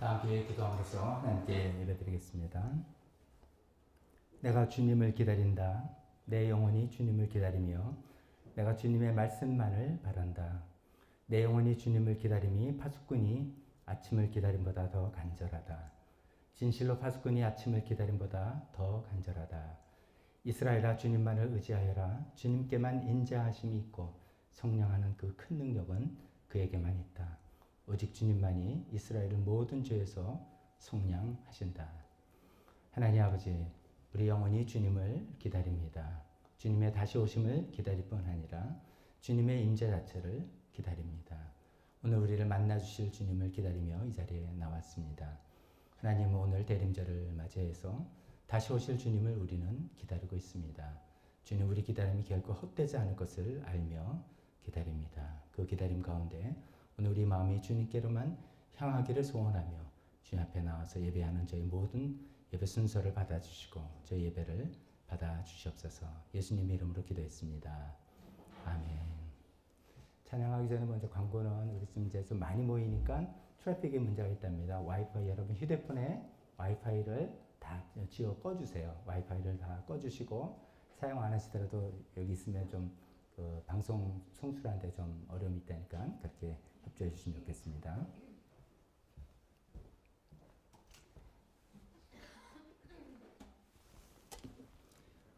다 함께 기도함으로써 하나님께 예배드리겠습니다. 내가 주님을 기다린다. 내 영혼이 주님을 기다리며 내가 주님의 말씀만을 바란다. 내 영혼이 주님을 기다림이 파수꾼이 아침을 기다림보다 더 간절하다. 진실로 파수꾼이 아침을 기다림보다 더 간절하다. 이스라엘아 주님만을 의지하여라. 주님께만 인자하심이 있고 성령하는 그 큰 능력은 그에게만 있다. 오직 주님만이 이스라엘을 모든 죄에서 속량하신다. 하나님 아버지, 우리 영혼이 주님을 기다립니다. 주님의 다시 오심을 기다릴 뿐 아니라 주님의 임재 자체를 기다립니다. 오늘 우리를 만나주실 주님을 기다리며 이 자리에 나왔습니다. 하나님은 오늘 대림절을 맞이해서 다시 오실 주님을 우리는 기다리고 있습니다. 주님, 우리 기다림이 결코 헛되지 않을 것을 알며 기다립니다. 그 기다림 가운데 오늘 우리 마음이 주님께로만 향하기를 소원하며 주님 앞에 나와서 예배하는 저희 모든 예배 순서를 받아주시고 저희 예배를 받아주시옵소서. 예수님 이름으로 기도했습니다. 아멘. 찬양하기 전에 먼저 광고는 우리 지금 이제 좀 많이 모이니까 트래픽에 문제가 있답니다. 와이파이 여러분 휴대폰에 와이파이를 다 지워 꺼주세요. 와이파이를 다 꺼주시고 사용 안 하시더라도 여기 있으면 좀 그 방송 송출하는데 좀 어려움이 있다니까 그렇게 협조해 주시면 좋겠습니다.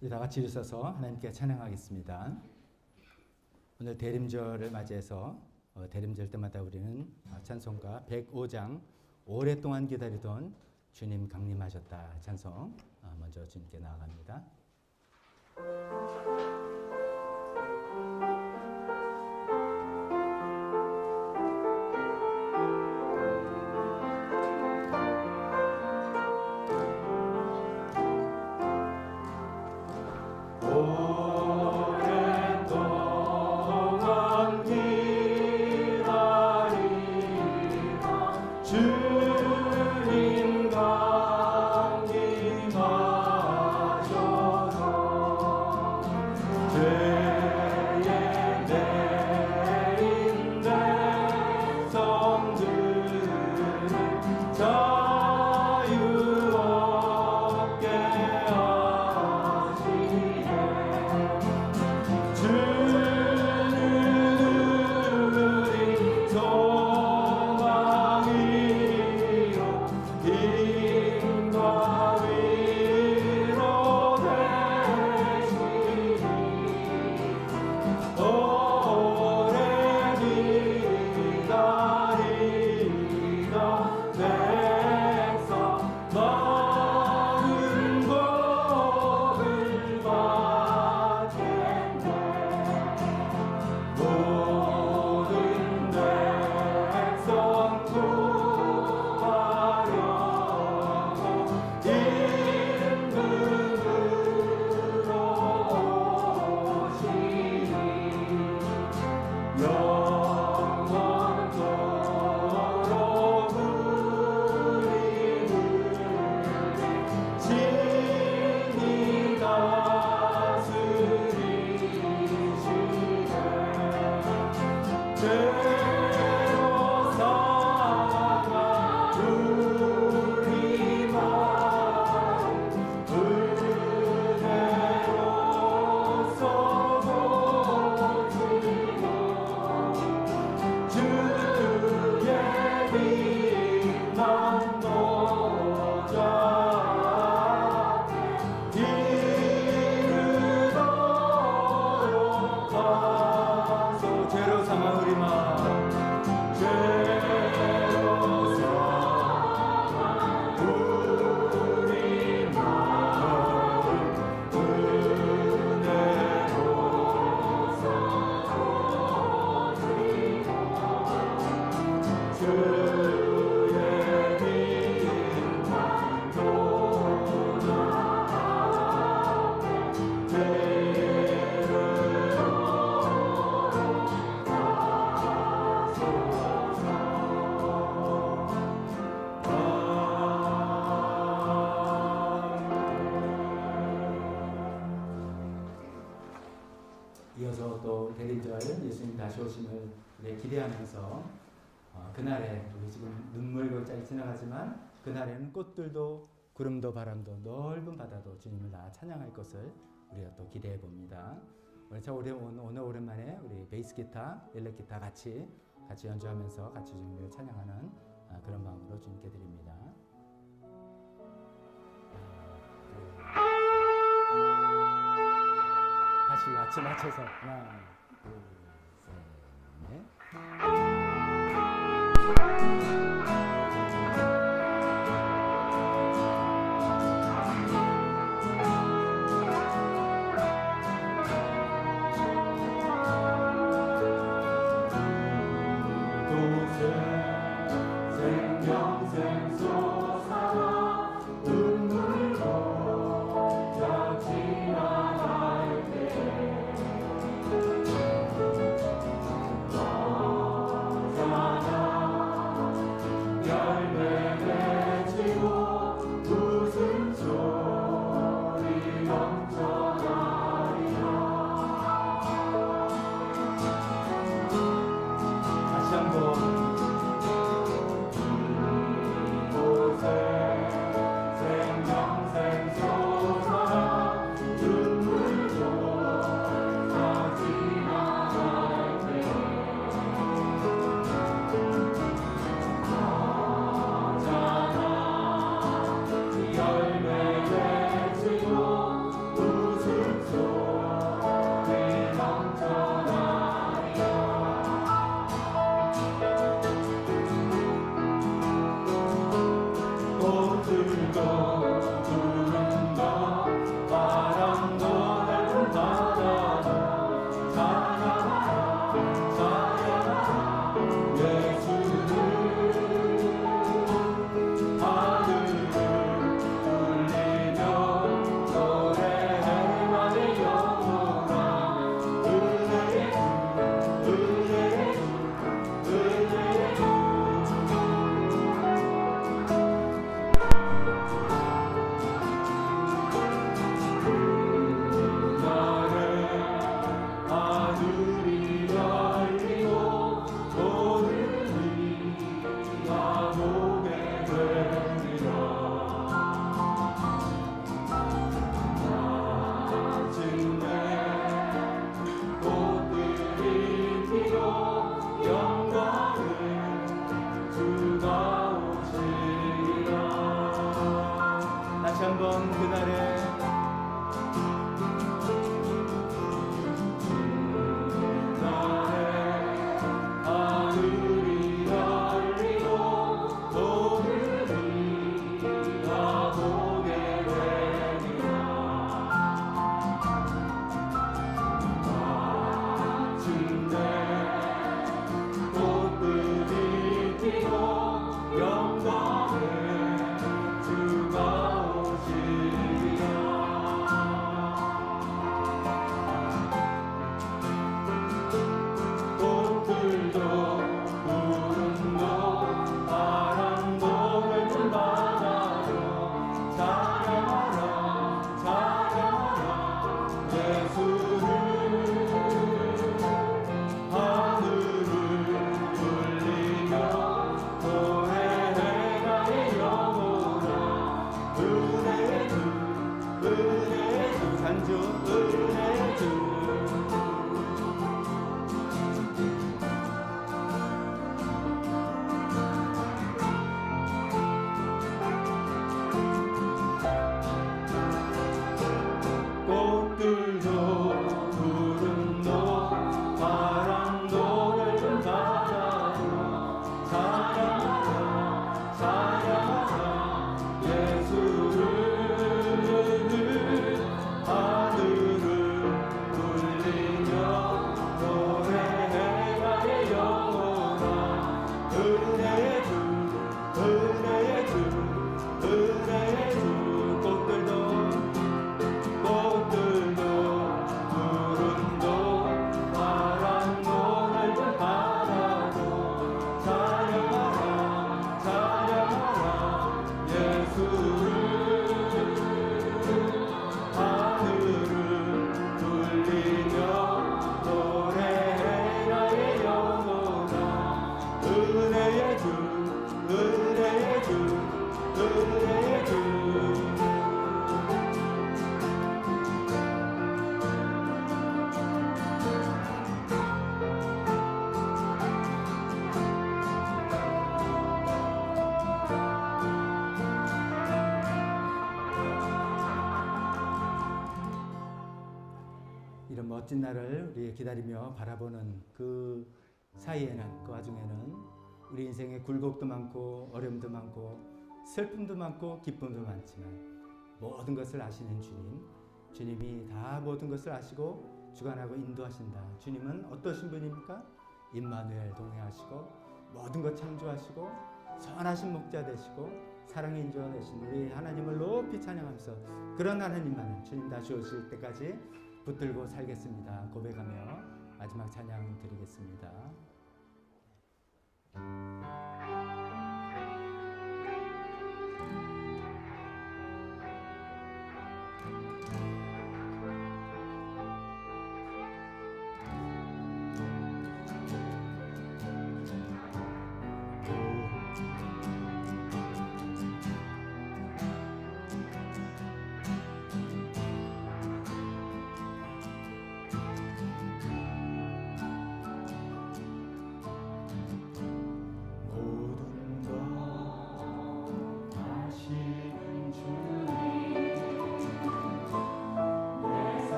우리 다 같이 일어서서 하나님께 찬양하겠습니다. 오늘 대림절을 맞이해서 대림절 때마다 우리는 찬송가 105장 오랫동안 기다리던 주님 강림하셨다 찬송 먼저 주님께 나아갑니다. 또 대리절 예수님 다시 오심을 기대하면서 그날에 우리 지금 눈물골짜기 지나가지만 그날에는 꽃들도 구름도 바람도 넓은 바다도 주님을 다 찬양할 것을 우리가 또 기대해 봅니다. 오늘 오랜만에 우리 베이스 기타, 일렉 기타 같이 연주하면서 같이 주님을 찬양하는 그런 마음으로 주님께 드립니다. 다시 같이 맞춰서 하나, 둘, 셋, 넷. 예수를 하늘을 멋진 날을 우리 기다리며 바라보는 그 사이에는, 그 와중에는 우리 인생에 굴곡도 많고 어려움도 많고 슬픔도 많고 기쁨도 많지만 모든 것을 아시는 주님, 주님이 다 모든 것을 아시고 주관하고 인도하신다. 주님은 어떠신 분입니까? 임마누엘, 동행하시고 모든 것 창조하시고 선하신 목자 되시고 사랑의 인도자 되신 우리 하나님을 높이 찬양하면서 그런 하나님만은 주님 다시 오실 때까지 붙들고 살겠습니다 고백하며 마지막 찬양 드리겠습니다.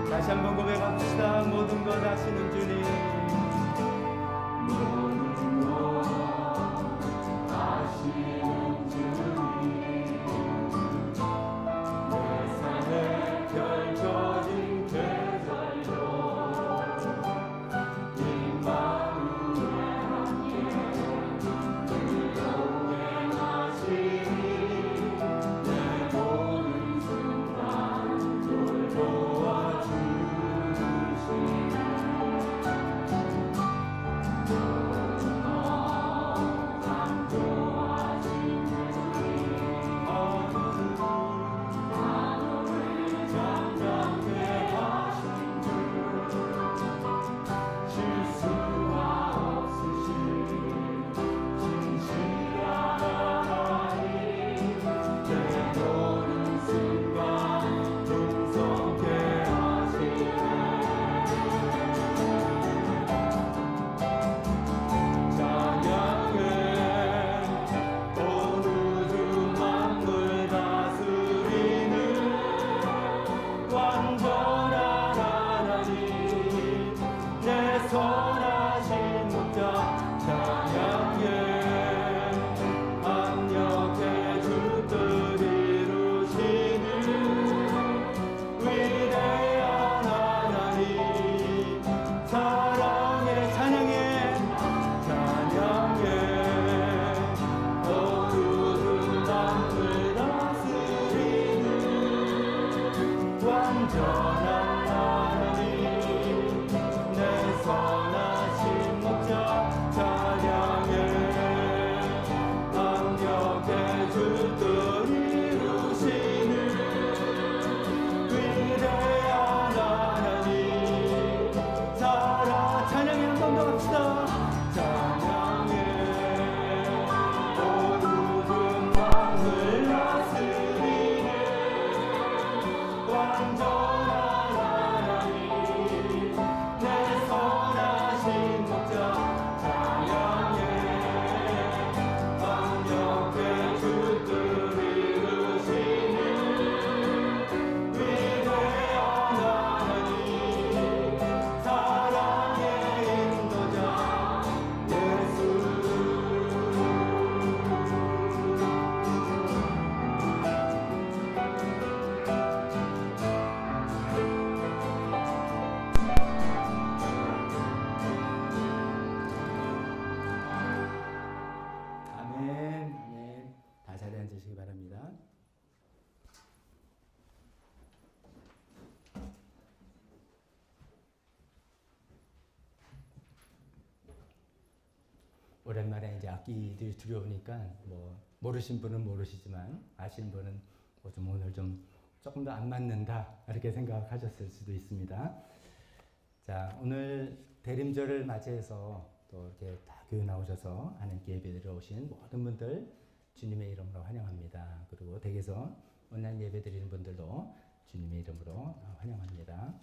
다시 한번 고백합시다. 모든 것 아시는 주님, 모든 것 아시는 주님, 내 삶에 펼쳐진 계절로 임마누엘 함께 동행하시니 내 모든 순간 널 도와주시네. 오랜만에 이제 악기들이 들어오니까 뭐 모르신 분은 모르시지만 아시는 분은 좀 오늘 좀 조금 더 안 맞는다 이렇게 생각하셨을 수도 있습니다. 자, 오늘 대림절을 맞이해서 또 이렇게 다 교회 나오셔서 하나님께 예배드려 오신 모든 분들 주님의 이름으로 환영합니다. 그리고 댁에서 온라인 예배 드리는 분들도 주님의 이름으로 환영합니다.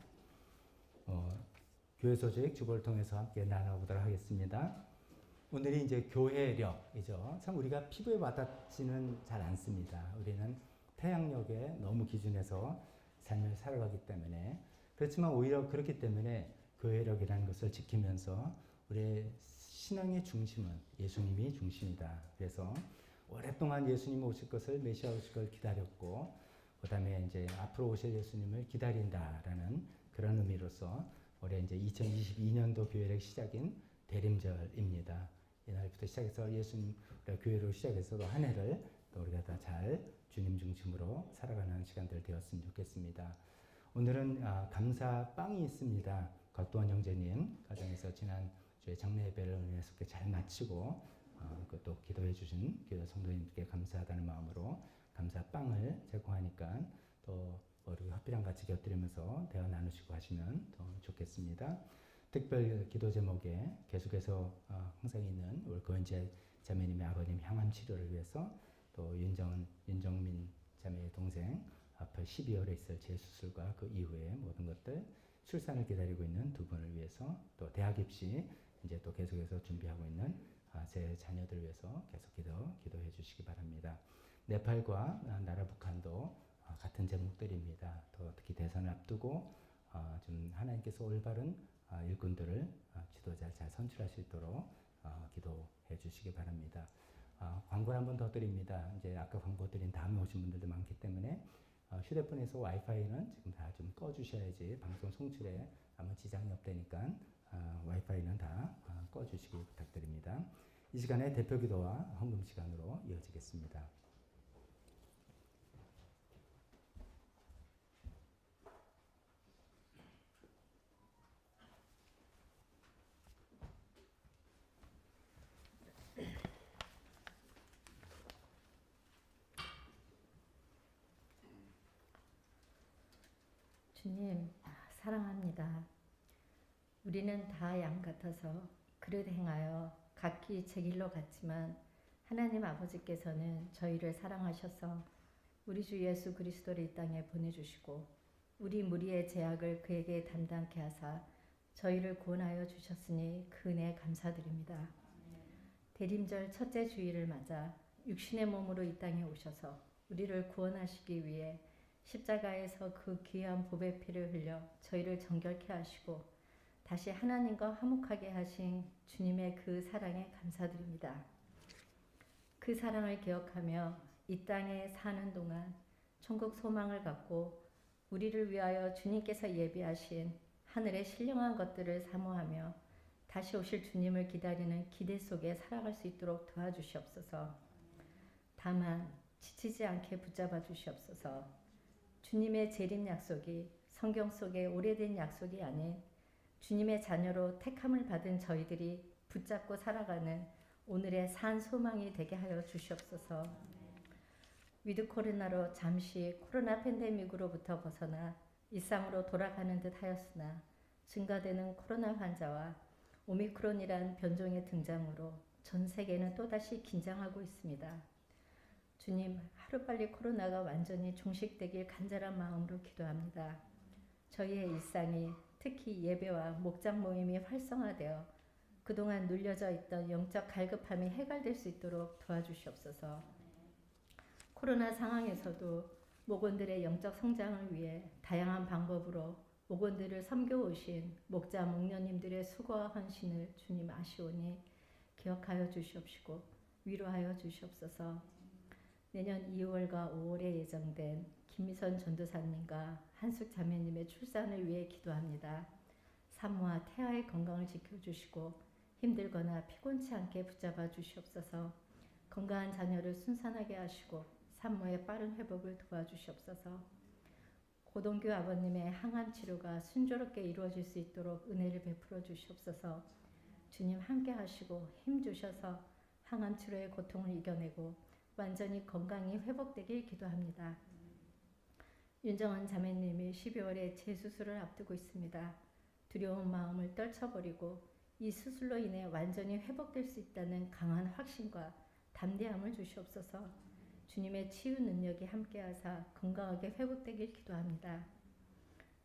교회 소식 주보를 통해서 함께 나눠보도록 하겠습니다. 오늘이 이제 교회력이죠. 참 우리가 피부에 와닿지는 잘 않습니다. 우리는 태양력에 너무 기준해서 삶을 살아가기 때문에 그렇지만 오히려 그렇기 때문에 교회력이라는 것을 지키면서 우리의 신앙의 중심은 예수님이 중심이다. 그래서 오랫동안 예수님 오실 것을 메시아 오실 걸 기다렸고 그 다음에 이제 앞으로 오실 예수님을 기다린다라는 그런 의미로서 올해 이제 2022년도 교회력 시작인 대림절입니다. 이날부터 시작해서 예수님 교회로 시작해서 한 해를 또 우리가 다 잘 주님 중심으로 살아가는 시간들 되었으면 좋겠습니다. 오늘은 감사빵이 있습니다. 곽도원 형제님 가정에서 지난 주에 장례 예배를 은혜스럽게 잘 마치고 또 기도해 주신 교회 성도님께 감사하다는 마음으로 감사빵을 제공하니까 또 우리 커피랑 같이 곁들이면서 대화 나누시고 하시면 더 좋겠습니다. 특별 기도 제목에 계속해서 항상 있는 우리 고현재 자매님의 아버님 항암 치료를 위해서 또 윤정민 자매의 동생 앞으로 12월에 있을 재수술과 그 이후에 모든 것들 출산을 기다리고 있는 두 분을 위해서 또 대학 입시 이제 또 계속해서 준비하고 있는 제 자녀들 위해서 계속 기도해 주시기 바랍니다. 네팔과 나라 북한도 같은 제목들입니다. 또 특히 대선을 앞두고 좀 하나님께서 올바른 일꾼들을 지도자를 잘 선출할 수 있도록 기도해 주시기 바랍니다. 광고를 한 번 더 드립니다. 이제 아까 광고 드린 다음에 오신 분들도 많기 때문에 휴대폰에서 와이파이는 지금 다 좀 꺼주셔야지 방송 송출에 아무 지장이 없다니까 와이파이는 다 꺼주시기 부탁드립니다. 이 시간에 대표 기도와 헌금 시간으로 이어지겠습니다. 주님, 사랑합니다. 우리는 다 양 같아서 그릇 행하여 각기 제 길로 갔지만 하나님 아버지께서는 저희를 사랑하셔서 우리 주 예수 그리스도를 이 땅에 보내주시고 우리 무리의 죄악을 그에게 담당케 하사 저희를 구원하여 주셨으니 그 은혜에 감사드립니다. 대림절 첫째 주일을 맞아 육신의 몸으로 이 땅에 오셔서 우리를 구원하시기 위해 십자가에서 그 귀한 보배 피를 흘려 저희를 정결케 하시고 다시 하나님과 화목하게 하신 주님의 그 사랑에 감사드립니다. 그 사랑을 기억하며 이 땅에 사는 동안 천국 소망을 갖고 우리를 위하여 주님께서 예비하신 하늘의 신령한 것들을 사모하며 다시 오실 주님을 기다리는 기대 속에 살아갈 수 있도록 도와주시옵소서. 다만 지치지 않게 붙잡아 주시옵소서. 주님의 재림 약속이 성경 속의 오래된 약속이 아닌 주님의 자녀로 택함을 받은 저희들이 붙잡고 살아가는 오늘의 산 소망이 되게 하여 주시옵소서. 위드 코로나로 잠시 코로나 팬데믹으로부터 벗어나 일상으로 돌아가는 듯 하였으나 증가되는 코로나 환자와 오미크론이란 변종의 등장으로 전 세계는 또다시 긴장하고 있습니다. 주님, 하루빨리 코로나가 완전히 종식되길 간절한 마음으로 기도합니다. 저희의 일상이 특히 예배와 목장 모임이 활성화되어 그동안 눌려져 있던 영적 갈급함이 해결될 수 있도록 도와주시옵소서. 코로나 상황에서도 목원들의 영적 성장을 위해 다양한 방법으로 목원들을 섬겨오신 목자 목녀님들의 수고와 헌신을 주님 아시오니 기억하여 주시옵시고 위로하여 주시옵소서. 내년 2월과 5월에 예정된 김미선 전도사님과 한숙 자매님의 출산을 위해 기도합니다. 산모와 태아의 건강을 지켜주시고 힘들거나 피곤치 않게 붙잡아 주시옵소서. 건강한 자녀를 순산하게 하시고 산모의 빠른 회복을 도와주시옵소서. 고동규 아버님의 항암 치료가 순조롭게 이루어질 수 있도록 은혜를 베풀어 주시옵소서. 주님 함께 하시고 힘 주셔서 항암 치료의 고통을 이겨내고 완전히 건강이 회복되길 기도합니다. 윤정원 자매님이 12월에 재수술을 앞두고 있습니다. 두려운 마음을 떨쳐버리고 이 수술로 인해 완전히 회복될 수 있다는 강한 확신과 담대함을 주시옵소서. 주님의 치유 능력이 함께하사 건강하게 회복되길 기도합니다.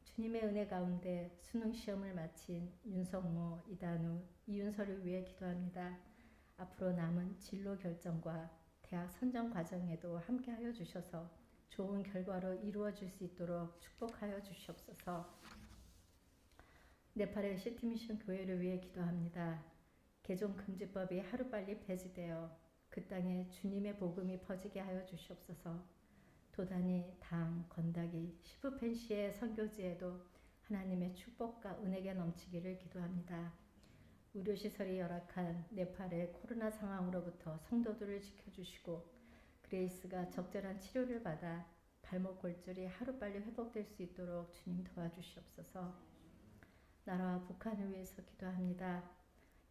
주님의 은혜 가운데 수능 시험을 마친 윤성모, 이단우, 이윤서를 위해 기도합니다. 앞으로 남은 진로 결정과 대학 선정 과정에도 함께하여 주셔서 좋은 결과로 이루어질 수 있도록 축복하여 주시옵소서. 네팔의 시티미션 교회를 위해 기도합니다. 개종 금지법이 하루빨리 폐지되어 그 땅에 주님의 복음이 퍼지게 하여 주시옵소서. 도단위, 당, 건다기, 시프펜시의 선교지에도 하나님의 축복과 은혜가 넘치기를 기도합니다. 의료시설이 열악한 네팔의 코로나 상황으로부터 성도들을 지켜주시고 그레이스가 적절한 치료를 받아 발목 골절이 하루빨리 회복될 수 있도록 주님 도와주시옵소서. 나라와 북한을 위해서 기도합니다.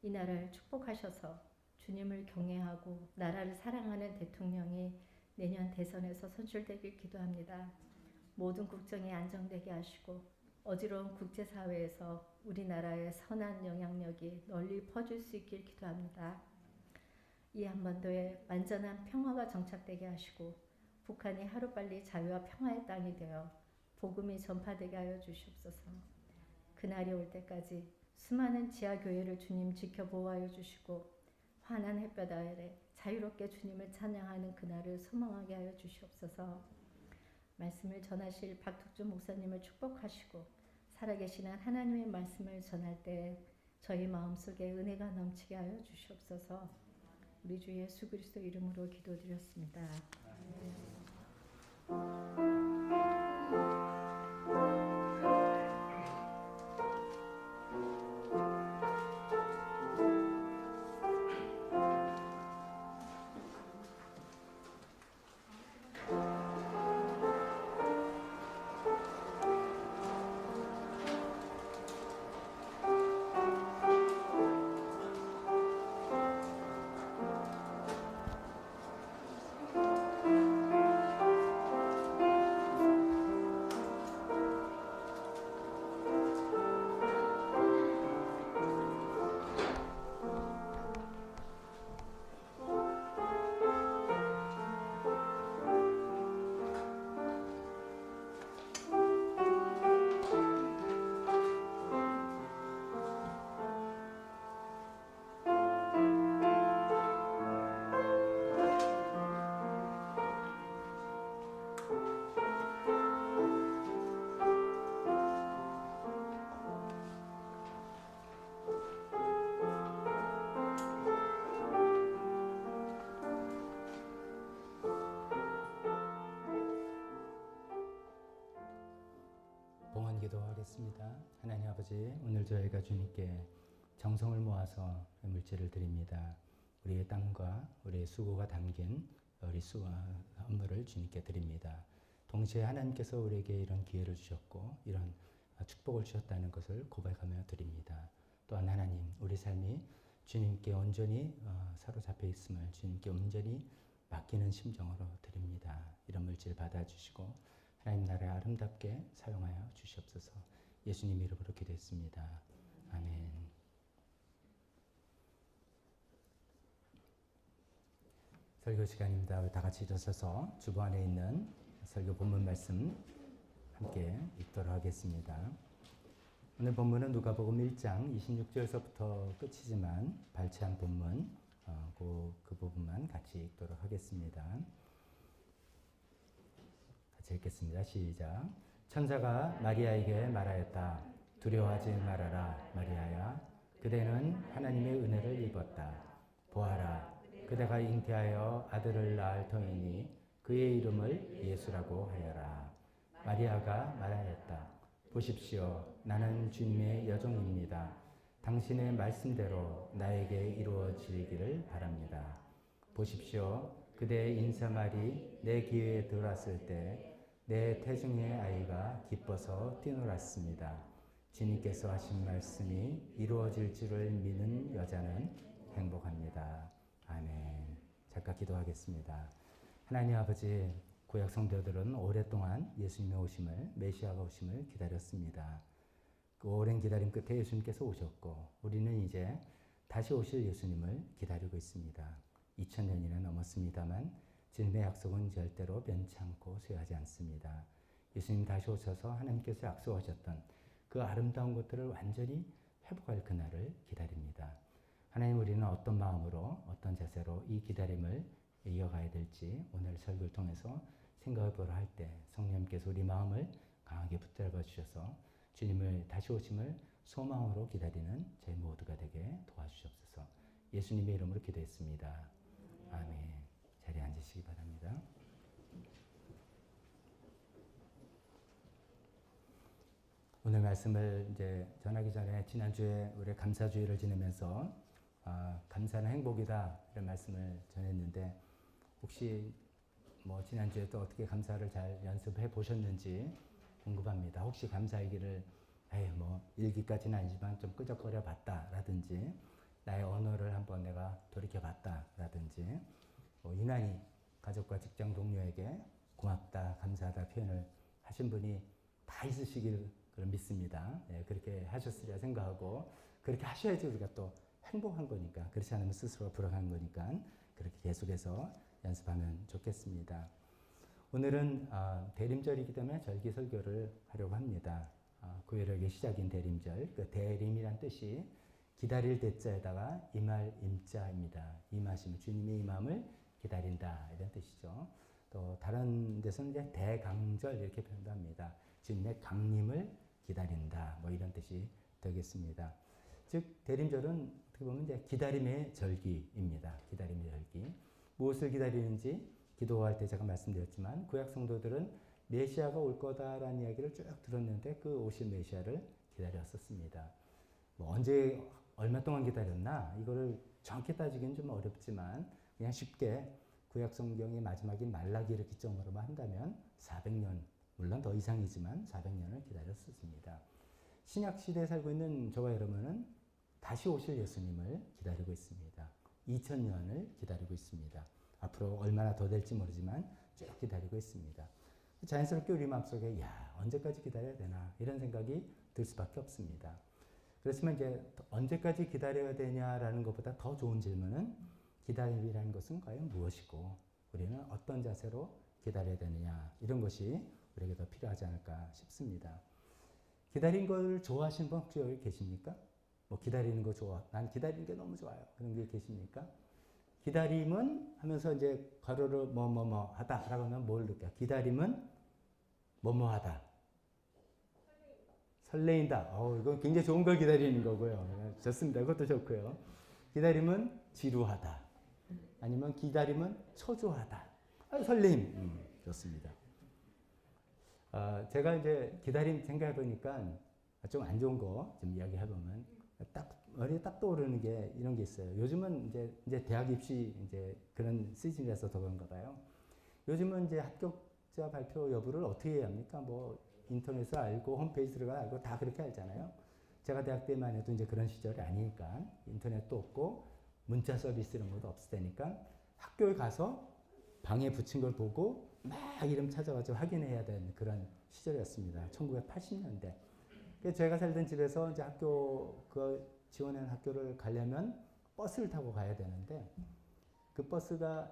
이 나라를 축복하셔서 주님을 경외하고 나라를 사랑하는 대통령이 내년 대선에서 선출되길 기도합니다. 모든 국정이 안정되게 하시고 어지러운 국제사회에서 우리나라의 선한 영향력이 널리 퍼질 수 있길 기도합니다. 이 한반도에 완전한 평화가 정착되게 하시고 북한이 하루빨리 자유와 평화의 땅이 되어 복음이 전파되게 하여 주시옵소서. 그날이 올 때까지 수많은 지하교회를 주님 지켜보호하여 주시고 환한 햇볕 아래 자유롭게 주님을 찬양하는 그날을 소망하게 하여 주시옵소서. 말씀을 전하실 박덕준 목사님을 축복하시고 살아계시는 하나님의 말씀을 전할 때 저희 마음속에 은혜가 넘치게 하여 주시옵소서. 우리 주 예수 그리스도 이름으로 기도드렸습니다. 기도하겠습니다. 하나님 아버지, 오늘 저희가 주님께 정성을 모아서 물질을 드립니다. 우리의 땀과 우리의 수고가 담긴 우리 수와 선물을 주님께 드립니다. 동시에 하나님께서 우리에게 이런 기회를 주셨고 이런 축복을 주셨다는 것을 고백하며 드립니다. 또한 하나님, 우리 삶이 주님께 온전히 사로잡혀 있음을 주님께 온전히 맡기는 심정으로 드립니다. 이런 물질 받아주시고 하나님 나라를 아름답게 사용하여 주시옵소서. 예수님 이름으로 기도했습니다. 아멘. 설교 시간입니다. 우리 다 같이 일어서서 주보 안에 있는 설교 본문 말씀 함께 읽도록 하겠습니다. 오늘 본문은 누가복음 1장 26절서부터 끝이지만 발췌한 본문 그 부분만 같이 읽도록 하겠습니다. 같이 읽겠습니다. 시작. 천사가 마리아에게 말하였다. 두려워하지 말아라 마리아야. 그대는 하나님의 은혜를 입었다. 보아라, 그대가 잉태하여 아들을 낳을 터이니 그의 이름을 예수라고 하여라. 마리아가 말하였다. 보십시오, 나는 주님의 여종입니다. 당신의 말씀대로 나에게 이루어지기를 바랍니다. 보십시오, 그대의 인사말이 내 귀에 들어왔을 때 내 태중의 아이가 기뻐서 뛰놀았습니다. 주님께서 하신 말씀이 이루어질 줄을 믿는 여자는 행복합니다. 아멘. 잠깐 기도하겠습니다. 하나님 아버지, 구약 성도들은 오랫동안 예수님의 오심을, 메시아가 오심을 기다렸습니다. 그 오랜 기다림 끝에 예수님께서 오셨고 우리는 이제 다시 오실 예수님을 기다리고 있습니다. 2000년이나 넘었습니다만 주님의 약속은 절대로 변치 않고 쇠하지 않습니다. 예수님 다시 오셔서 하나님께서 약속하셨던 그 아름다운 것들을 완전히 회복할 그날을 기다립니다. 하나님, 우리는 어떤 마음으로 어떤 자세로 이 기다림을 이어가야 될지 오늘 설교를 통해서 생각해 보라 할 때 성령님께서 우리 마음을 강하게 붙잡아 주셔서 주님을 다시 오심을 소망으로 기다리는 저희 모두가 되게 도와주시옵소서. 예수님의 이름으로 기도했습니다. 아멘. 자리에 앉으시기 바랍니다. 오늘 말씀을 이제 전하기 전에 지난주에 우리 감사주의를 지내면서 감사는 행복이다 이런 말씀을 전했는데 혹시 뭐 지난주에 또 어떻게 감사를 잘 연습해 보셨는지 궁금합니다. 혹시 감사 얘기를 뭐 일기까지는 아니지만 좀 끄적거려 봤다라든지 나의 언어를 한번 내가 돌이켜 봤다라든지 유난히 가족과 직장 동료에게 고맙다, 감사하다 표현을 하신 분이 다 있으시길 믿습니다. 그렇게 하셨으리라 생각하고 그렇게 하셔야지 우리가 또 행복한 거니까, 그렇지 않으면 스스로가 불행한 거니까 그렇게 계속해서 연습하면 좋겠습니다. 오늘은 대림절이기 때문에 절기 설교를 하려고 합니다. 구약의 시작인 대림절, 그 대림이란 뜻이 기다릴 대자에다가 임할 임자입니다. 임하심, 주님의 임함을 기다린다 이런 뜻이죠. 또 다른 데서는 이제 대강절 이렇게 표현도 합니다. 주님의 강림을 기다린다 뭐 이런 뜻이 되겠습니다. 즉 대림절은 어떻게 보면 이제 기다림의 절기입니다. 기다림의 절기. 무엇을 기다리는지 기도할 때 제가 말씀드렸지만 구약 성도들은 메시아가 올 거다라는 이야기를 쭉 들었는데 그 오실 메시아를 기다렸었습니다. 뭐 언제 얼마 동안 기다렸나 이거를 정확히 따지기는 좀 어렵지만 그냥 쉽게 구약 성경의 마지막인 말라기를 기점으로만 한다면 400년, 물론 더 이상이지만 400년을 기다렸었습니다. 신약 시대에 살고 있는 저와 여러분은 다시 오실 예수님을 기다리고 있습니다. 2000년을 기다리고 있습니다. 앞으로 얼마나 더 될지 모르지만 쭉 기다리고 있습니다. 자연스럽게 우리 마음속에 언제까지 기다려야 되나 이런 생각이 들 수밖에 없습니다. 그렇지만 이제 언제까지 기다려야 되냐라는 것보다 더 좋은 질문은 기다림이라는 것은 과연 무엇이고 우리는 어떤 자세로 기다려야 되느냐 이런 것이 우리에게 더 필요하지 않을까 싶습니다. 기다린 걸 좋아하시는 분 혹시 여기 계십니까? 뭐 기다리는 거 좋아. 난 기다리는 게 너무 좋아요. 그런 게 계십니까? 기다림은 하면서 이제 괄호를 뭐뭐뭐 하다라고 하면 뭘 느껴요? 기다림은 뭐뭐 하다. 설레인다. 이건 굉장히 좋은 걸 기다리는 거고요. 좋습니다. 그것도 좋고요. 기다림은 지루하다. 아니면 기다림은 초조하다. 설레임. 좋습니다. 제가 이제 기다림 생각해 보니까 좀 안 좋은 거 좀 이야기해 보면 머리에 딱 떠오르는 게 이런 게 있어요. 요즘은 이제 대학 입시 이제 그런 시즌이라서 더 그런가 봐요. 요즘은 이제 합격자 발표 여부를 어떻게 해야 합니까? 뭐 인터넷을 알고 홈페이지 들어가 알고 다 그렇게 알잖아요. 제가 대학 때만 해도 이제 그런 시절이 아니니까 인터넷도 없고 문자 서비스 이런 것도 없을 테니까 학교에 가서 방에 붙인 걸 보고 막 이름 찾아가지고 확인해야 되는 그런 시절이었습니다. 1980년대. 제가 살던 집에서 이제 학교 지원하는 학교를 가려면 버스를 타고 가야 되는데 그 버스가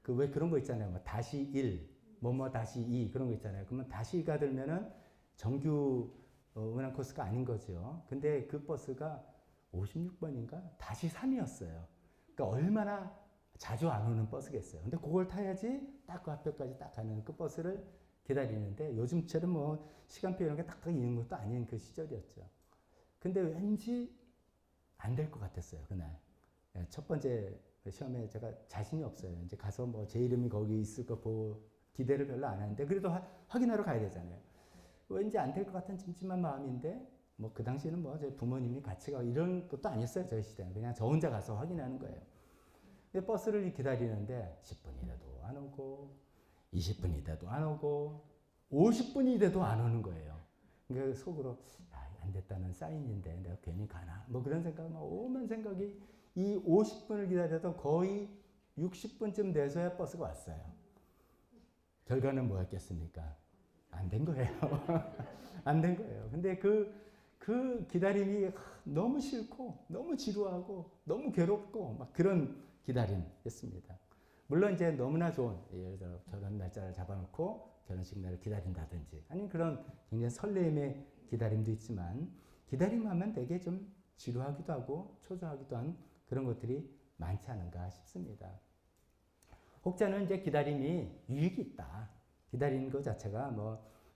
왜 그런 거 있잖아요. 뭐 다시 1, 뭐뭐 다시 2 그런 거 있잖아요. 그러면 다시가 들면은 정규 운항 코스가 아닌 거죠. 근데 그 버스가 56번인가 다시 3이었어요. 그러니까 얼마나 자주 안 오는 버스겠어요. 근데 그걸 타야지 딱 그 앞에까지 딱 가는 그 버스를 기다리는데 요즘처럼 뭐 시간표 이런 게 딱딱 있는 것도 아닌 그 시절이었죠. 근데 왠지 안 될 것 같았어요, 그날. 첫 번째 시험에 제가 자신이 없어요. 이제 가서 뭐 제 이름이 거기 있을 거 보고 기대를 별로 안 하는데 그래도 확인하러 가야 되잖아요. 왠지 안 될 것 같은 찜찜한 마음인데 뭐 그 당시에는 뭐 제 부모님이 같이 가고 이런 것도 아니었어요, 저희 시대는. 그냥 저 혼자 가서 확인하는 거예요. 근데 버스를 기다리는데 10분이 돼도 안 오고 20분이 돼도 안 오고 50분이 돼도 안 오는 거예요. 그러니까 속으로 안 됐다는 사인인데 내가 괜히 가나? 뭐 그런 생각, 막 오만 생각이 이 50분을 기다려도 거의 60분쯤 돼서야 버스가 왔어요. 결과는 뭐였겠습니까? 안 된 거예요. 안 된 거예요. 근데 그 기다림이 너무 싫고, 너무 지루하고, 너무 괴롭고, 막 그런 기다림이었습니다. 물론 이제 너무나 좋은, 예를 들어 결혼 날짜를 잡아놓고 결혼식 날을 기다린다든지, 아니면 그런 굉장히 설레임의 기다림도 있지만, 기다림하면 되게 좀 지루하기도 하고, 초조하기도 한 그런 것들이 많지 않은가 싶습니다. 혹자는 이제 기다림이 유익이 있다. 기다리는 것 자체가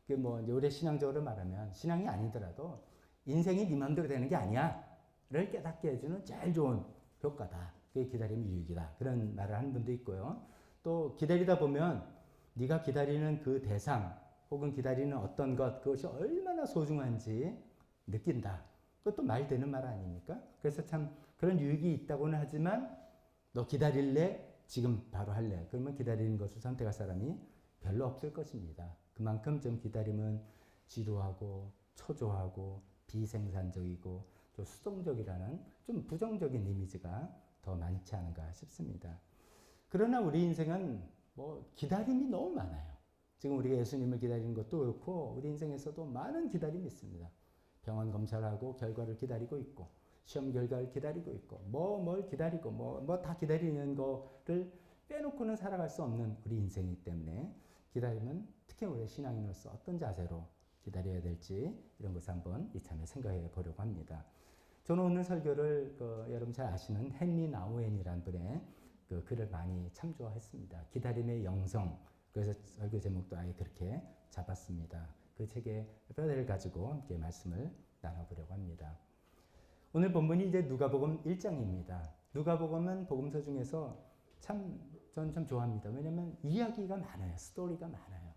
우리 신앙적으로 말하면 신앙이 아니더라도 인생이 네 마음대로 되는 게 아니야를 깨닫게 해주는 제일 좋은 효과다. 그게 기다림이 유익이다. 그런 말을 하는 분도 있고요. 또 기다리다 보면 네가 기다리는 그 대상 혹은 기다리는 어떤 것 그것이 얼마나 소중한지 느낀다. 그것도 말 되는 말 아닙니까? 그래서 참 그런 유익이 있다고는 하지만 너 기다릴래? 지금 바로 할래? 그러면 기다리는 것을 선택할 사람이 별로 없을 것입니다. 그만큼 좀 기다림은 지루하고 초조하고 비생산적이고 또 수동적이라는 좀 부정적인 이미지가 더 많지 않은가 싶습니다. 그러나 우리 인생은 기다림이 너무 많아요. 지금 우리가 예수님을 기다리는 것도 그렇고 우리 인생에서도 많은 기다림이 있습니다. 병원 검사를 하고 결과를 기다리고 있고 시험 결과를 기다리고 있고 뭘 기다리고 다 기다리는 거를 빼놓고는 살아갈 수 없는 우리 인생이기 때문에 기다림은 특히 우리 신앙인으로서 어떤 자세로 기다려야 될지 이런 것을 한번 이참에 생각해 보려고 합니다. 저는 오늘 설교를 여러분 잘 아시는 헨리 나우엔이라는 분의 그 글을 많이 참조했습니다. 기다림의 영성. 그래서 설교 제목도 아예 그렇게 잡았습니다. 그 책의 뼈대를 가지고 함께 말씀을 나눠보려고 합니다. 오늘 본문이 이제 누가복음 1장입니다. 누가복음은 복음서 중에서 저는 참 좋아합니다. 왜냐면 이야기가 많아요. 스토리가 많아요.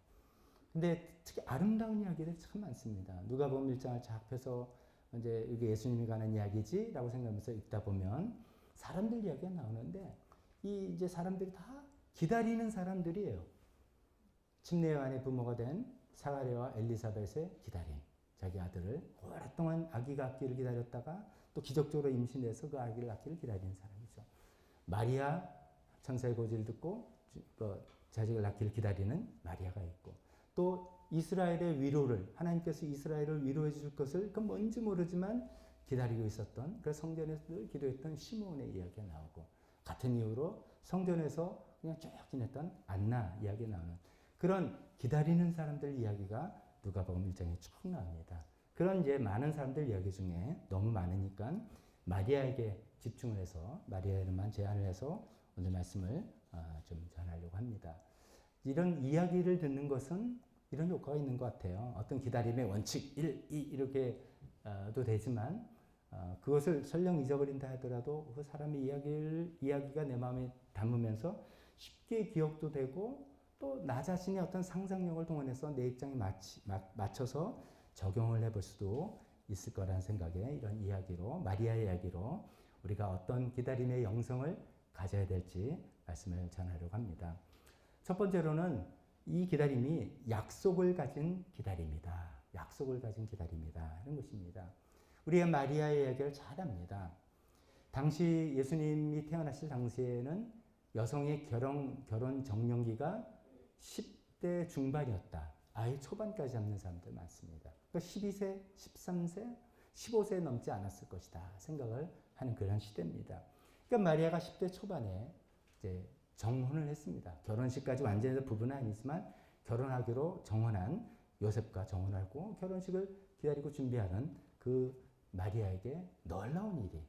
근데 특히 아름다운 이야기들이 참 많습니다. 누가복음 1장을 쫙 펴서 이제 이게 예수님이 관한 이야기지? 라고 생각하면서 읽다 보면 사람들 이야기가 나오는데 이제 사람들이 다 기다리는 사람들이에요. 침례 요한의 부모가 된 사가랴와 엘리사벳의 기다림. 자기 아들을 오랫동안 아기가 낳기를 기다렸다가 또 기적적으로 임신해서 그 아기를 낳기를 기다리는 사람이죠. 마리아 천사의 고지를 듣고 자식을 낳기를 기다리는 마리아가 있고 또 이스라엘의 위로를 하나님께서 이스라엘을 위로해 줄 것을 그 뭔지 모르지만 기다리고 있었던 그 성전에서 늘 기도했던 시므온의 이야기가 나오고 같은 이유로 성전에서 그냥 쭉 지냈던 안나 이야기가 나오는 그런 기다리는 사람들 이야기가 누가복음 1장에 쭉 나옵니다. 그런 이제 많은 사람들 이야기 중에 너무 많으니까 마리아에게 집중을 해서 마리아에만 제한을 해서 오늘 말씀을 좀 전하려고 합니다. 이런 이야기를 듣는 것은 이런 효과가 있는 것 같아요. 어떤 기다림의 원칙 1, 2 이렇게도 되지만 그것을 설령 잊어버린다 하더라도 그 사람의 이야기가 내 마음에 담으면서 쉽게 기억도 되고 또 나 자신의 어떤 상상력을 동원해서 내 입장에 맞춰서 적용을 해볼 수도 있을 거라는 생각에 이런 이야기로 마리아의 이야기로 우리가 어떤 기다림의 영성을 가져야 될지 말씀을 전하려고 합니다. 첫 번째로는 이 기다림이 약속을 가진 기다림이다. 약속을 가진 기다림이다. 이런 것입니다. 우리가 마리아의 이야기를 잘 압니다. 당시 예수님이 태어났을 당시에는 여성의 결혼 정년기가 10대 중반이었다. 아예 초반까지 잡는 사람들 많습니다. 그러니까 12세, 13세, 15세 넘지 않았을 것이다 생각을 하는 그런 시대입니다. 그러니까 마리아가 10대 초반에 이제 정혼을 했습니다. 결혼식까지 완전히 부부는 아니지만 결혼하기로 정혼한 요셉과 정혼하고 결혼식을 기다리고 준비하는 그 마리아에게 놀라운 일이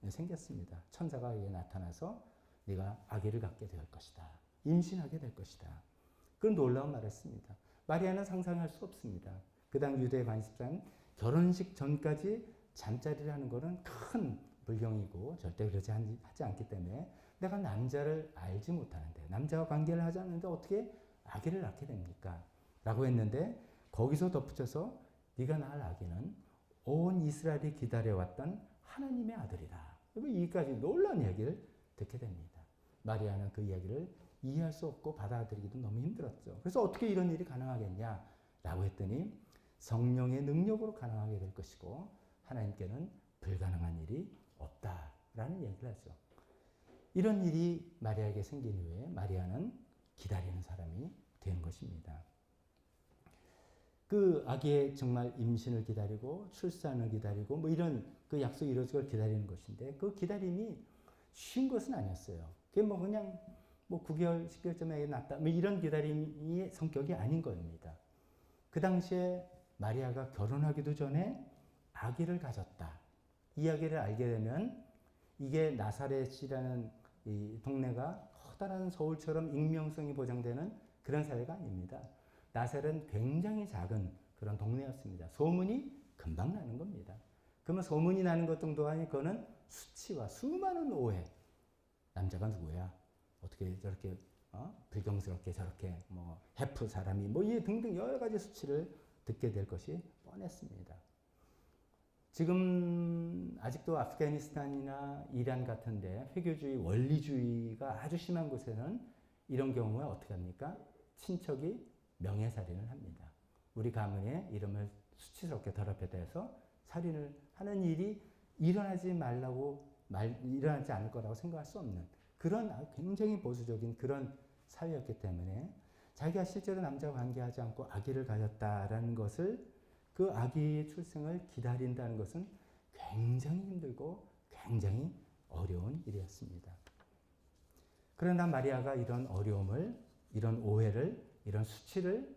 생겼습니다. 천사가 그에게 나타나서 네가 아기를 갖게 될 것이다. 임신하게 될 것이다. 그런 놀라운 말을 했습니다. 마리아는 상상할 수 없습니다. 그 당 유대 관습상 결혼식 전까지 잠자리를 하는 것은 큰 불경이고 절대 그러지 하지 않기 때문에 내가 남자를 알지 못하는데 남자와 관계를 하지 않는데 어떻게 아기를 낳게 됩니까? 라고 했는데 거기서 덧붙여서 네가 낳을 아기는 온 이스라엘이 기다려왔던 하나님의 아들이다. 여기까지 놀라운 이야기를 듣게 됩니다. 마리아는 그 이야기를 이해할 수 없고 받아들이기도 너무 힘들었죠. 그래서 어떻게 이런 일이 가능하겠냐라고 했더니 성령의 능력으로 가능하게 될 것이고 하나님께는 불가능한 일이 없다라는 얘기를 하죠. 이런 일이 마리아에게 생긴 후에 마리아는 기다리는 사람이 되는 것입니다. 그 아기의 정말 임신을 기다리고 출산을 기다리고 뭐 이런 그 약속이 이루어지걸 기다리는 것인데 그 기다림이 쉬운 것은 아니었어요. 그게 뭐 그냥 뭐 9개월, 10개월쯤에 낳았다 뭐 이런 기다림이 성격이 아닌 겁니다. 그 당시에 마리아가 결혼하기도 전에 아기를 가졌다. 이 이야기를 알게 되면 이게 나사렛이라는 이 동네가 커다란 서울처럼 익명성이 보장되는 그런 사회가 아닙니다. 나사렛은 굉장히 작은 그런 동네였습니다. 소문이 금방 나는 겁니다. 그러면 소문이 나는 것 정도가 아니고 그거는 수치와 수많은 오해. 남자가 누구야? 어떻게 저렇게 불경스럽게 저렇게 뭐 해프 사람이 뭐 이 등등 여러 가지 수치를 듣게 될 것이 뻔했습니다. 지금 아직도 아프가니스탄이나 이란 같은데 회교주의, 원리주의가 아주 심한 곳에는 이런 경우에 어떻게 합니까? 친척이 명예살인을 합니다. 우리 가문의 이름을 수치스럽게 더럽혔다 해서 살인을 하는 일이 일어나지 않을 거라고 생각할 수 없는 그런 굉장히 보수적인 그런 사회였기 때문에 자기가 실제로 남자와 관계하지 않고 아기를 가졌다라는 것을 그 아기의 출생을 기다린다는 것은 굉장히 힘들고 굉장히 어려운 일이었습니다. 그러나 마리아가 이런 어려움을, 이런 오해를, 이런 수치를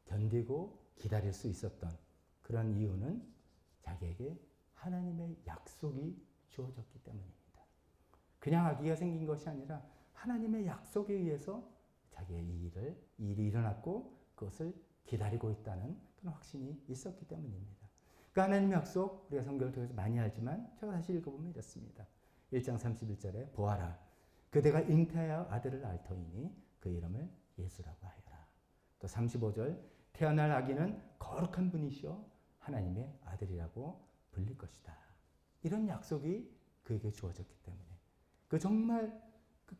견디고 기다릴 수 있었던 그런 이유는 자기에게 하나님의 약속이 주어졌기 때문입니다. 그냥 아기가 생긴 것이 아니라 하나님의 약속에 의해서 자기의 일이 일어났고 그것을 기다리고 있다는 그런 확신이 있었기 때문입니다. 그 하나님의 약속 우리가 성경을 통해서 많이 알지만 제가 다시 읽어보면 이렇습니다. 1장 31절에 보아라 그대가 잉태하여 아들을 낳을 터이니 그 이름을 예수라고 하여라. 또 35절 태어날 아기는 거룩한 분이시여 하나님의 아들이라고 불릴 것이다. 이런 약속이 그에게 주어졌기 때문에 그 정말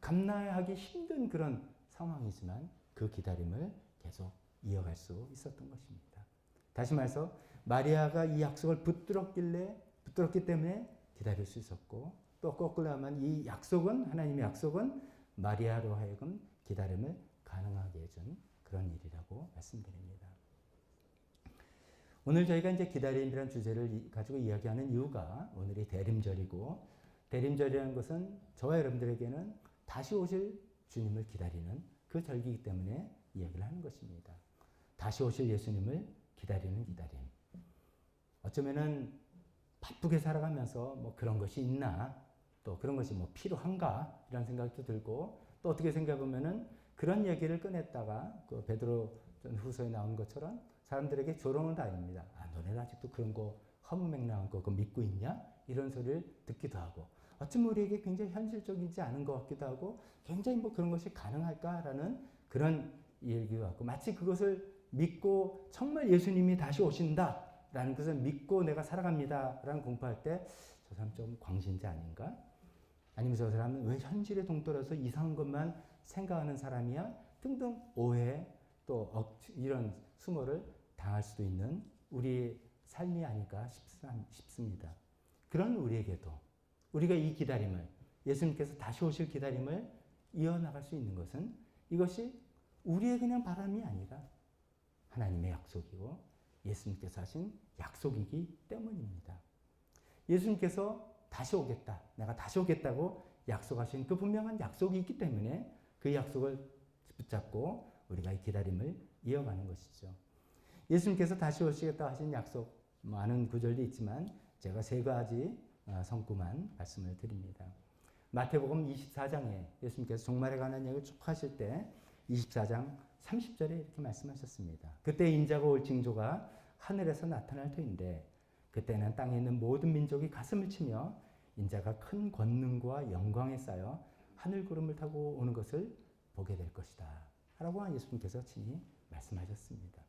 감당하기 힘든 그런 상황이지만 그 기다림을 계속 이어갈 수 있었던 것입니다. 다시 말해서 마리아가 이 약속을 붙들었기 때문에 기다릴 수 있었고 또 거꾸로 하면 이 약속은 하나님의 약속은 마리아로 하여금 기다림을 가능하게 해준 그런 일이라고 말씀드립니다. 오늘 저희가 이제 기다림이라는 주제를 가지고 이야기하는 이유가 오늘이 대림절이고 대림절이라는 것은 저와 여러분들에게는 다시 오실 주님을 기다리는 그 절기이기 때문에 이야기를 하는 것입니다. 다시 오실 예수님을 기다리는 기다림. 어쩌면은 바쁘게 살아가면서 뭐 그런 것이 있나 또 그런 것이 뭐 필요한가 이런 생각도 들고 또 어떻게 생각해 보면은 그런 얘기를 꺼냈다가 그 베드로 후서에 나온 것처럼 사람들에게 조롱을 다닙니다. 아, 너네는 아직도 그런 거 허무맹랑한 거 그거 믿고 있냐? 이런 소리를 듣기도 하고 어쩌면 우리에게 굉장히 현실적이지 않은 것 같기도 하고 굉장히 뭐 그런 것이 가능할까라는 그런 얘기가 같고 마치 그것을 믿고 정말 예수님이 다시 오신다라는 것을 믿고 내가 살아갑니다라는 공부할 때 저 사람 좀 광신자 아닌가? 아니면 저 사람은 왜 현실에 동떨어서 이상한 것만 생각하는 사람이야? 등등 오해 또 이런 수모를 당할 수도 있는 우리의 삶이 아닐까 싶습니다. 그런 우리에게도 우리가 이 기다림을 예수님께서 다시 오실 기다림을 이어나갈 수 있는 것은 이것이 우리의 그냥 바람이 아니라 하나님의 약속이고 예수님께서 하신 약속이기 때문입니다. 예수님께서 다시 오겠다. 내가 다시 오겠다고 약속하신 그 분명한 약속이 있기 때문에 그 약속을 붙잡고 우리가 이 기다림을 이어가는 것이죠. 예수님께서 다시 오시겠다 하신 약속 많은 구절도 있지만 제가 세 가지 성구만 말씀을 드립니다. 마태복음 24장에 예수님께서 종말에 관한 얘기를 쭉 하실 때 24장 30절에 이렇게 말씀하셨습니다. 그때 인자가 올 징조가 하늘에서 나타날 터인데 그때는 땅에 있는 모든 민족이 가슴을 치며 인자가 큰 권능과 영광에 쌓여 하늘 구름을 타고 오는 것을 보게 될 것이다. 라고 예수님께서 친히 말씀하셨습니다.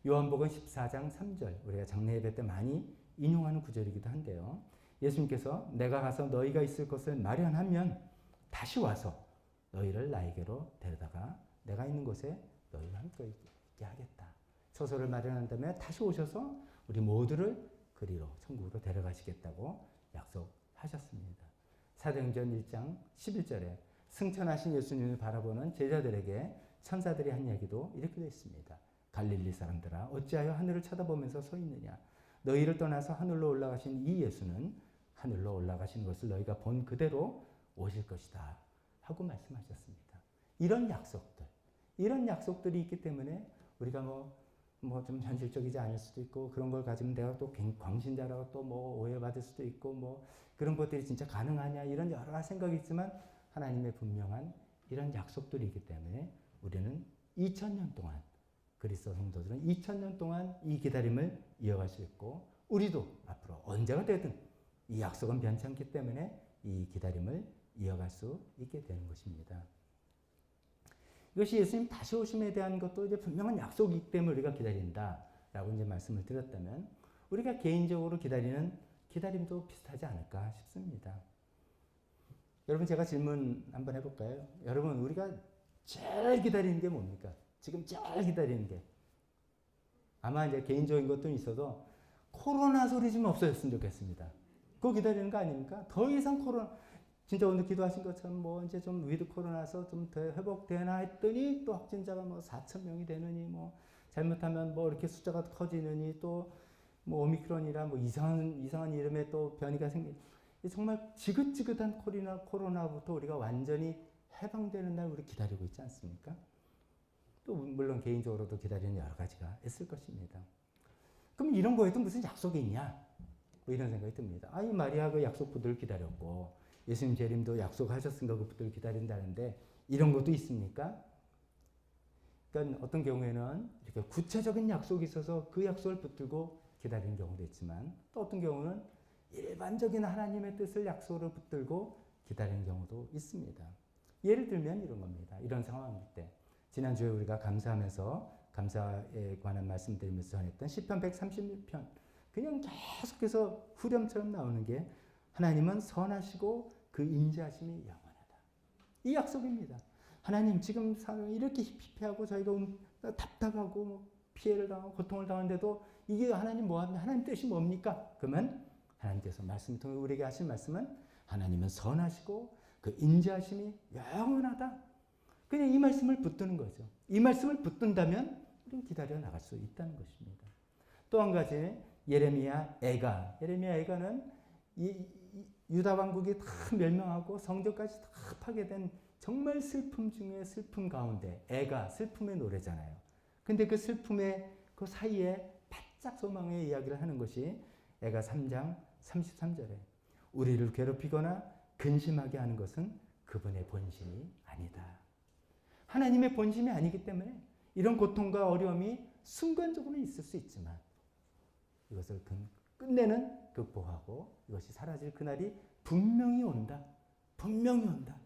요한복음 14장 3절 우리가 장례 예배 때 많이 인용하는 구절이기도 한데요. 예수님께서 내가 가서 너희가 있을 것을 마련하면 다시 와서 너희를 나에게로 데려다가 내가 있는 곳에 너희와 함께 있게 하겠다. 처소를 마련한 다음에 다시 오셔서 우리 모두를 그리로 천국으로 데려가시겠다고 약속하셨습니다. 사도행전 1장 11절에 승천하신 예수님을 바라보는 제자들에게 천사들이 한 이야기도 이렇게 되어 있습니다. 갈릴리 사람들아 어찌하여 하늘을 쳐다보면서 서 있느냐. 너희를 떠나서 하늘로 올라가신 이 예수는 하늘로 올라가신 것을 너희가 본 그대로 오실 것이다 하고 말씀하셨습니다. 이런 약속들이 있기 때문에 우리가 뭐 좀 현실적이지 않을 수도 있고 그런 걸 가지면 내가 또 광신자라고 또 뭐 오해받을 수도 있고 뭐 그런 것들이 진짜 가능하냐 이런 여러 가지 생각이 있지만 하나님의 분명한 이런 약속들이 있기 때문에 우리는 2000년 동안 그리스도 성도들은 2000년 동안 이 기다림을 이어갈 수 있고 우리도 앞으로 언제가 되든 이 약속은 변치 않기 때문에 이 기다림을 이어갈 수 있게 되는 것입니다. 이것이 예수님 다시 오심에 대한 것도 이제 분명한 약속이기 때문에 우리가 기다린다라고 이제 말씀을 드렸다면 우리가 개인적으로 기다리는 기다림도 비슷하지 않을까 싶습니다. 여러분 제가 질문 한번 해볼까요? 여러분 우리가 제일 기다리는 게 뭡니까? 지금 제일 기다리는 게 아마 이제 개인적인 것도 있어도 코로나 소리 좀 없어졌으면 좋겠습니다. 그거 기다리는 거 아닙니까? 더 이상 코로나 진짜 오늘 기도하신 것처럼 뭐 이제 좀 위드 코로나서 좀 더 회복되나 했더니 또 확진자가 뭐 4,000명이 되느니 뭐 잘못하면 뭐 이렇게 숫자가 커지느니 또 뭐 오미크론이라 뭐 이상한 이름의 또 변이가 정말 지긋지긋한 코로나부터 우리가 완전히 해방되는 날 우리 기다리고 있지 않습니까? 또 물론 개인적으로도 기다리는 여러 가지가 있을 것입니다. 그럼 이런 거에도 무슨 약속이 있냐? 뭐 이런 생각이 듭니다. 이 마리아 그 약속 붙들 기다렸고 예수님 재림도 약속하셨으니까 그 붙들 기다린다는데 이런 것도 있습니까? 그러니까 어떤 경우에는 이렇게 구체적인 약속이 있어서 그 약속을 붙들고 기다리는 경우도 있지만 또 어떤 경우는 일반적인 하나님의 뜻을 약속으로 붙들고 기다리는 경우도 있습니다. 예를 들면 이런 겁니다. 이런 상황일 때 지난주에 우리가 감사하면서 감사에 관한 말씀드리면서 전했던 시편 136편 그냥 계속해서 후렴처럼 나오는 게 하나님은 선하시고 그 인자하심이 영원하다. 이 약속입니다. 하나님 지금 상황이 이렇게 피폐하고 저희가 답답하고 뭐 피해를 당하고 고통을 당하는데도 이게 하나님 뭐합니까? 하나님 뜻이 뭡니까? 그러면 하나님께서 말씀을 통해 우리에게 하신 말씀은 하나님은 선하시고 그 인자하심이 영원하다. 그냥 이 말씀을 붙드는 거죠. 이 말씀을 붙든다면 우리는 기다려 나갈 수 있다는 것입니다. 또 한 가지 예레미야 애가는 유다 왕국이 다 멸망하고 성전까지 다 파괴된 정말 슬픔 중에 슬픔 가운데 애가 슬픔의 노래잖아요. 근데 그 슬픔의 그 사이에 바짝 소망의 이야기를 하는 것이 애가 3장 33절에 우리를 괴롭히거나 근심하게 하는 것은 그분의 본심이 아니다. 하나님의 본심이 아니기 때문에 이런 고통과 어려움이 순간적으로는 있을 수 있지만 이것을 끝내는 극복하고 이것이 사라질 그날이 분명히 온다. 분명히 온다.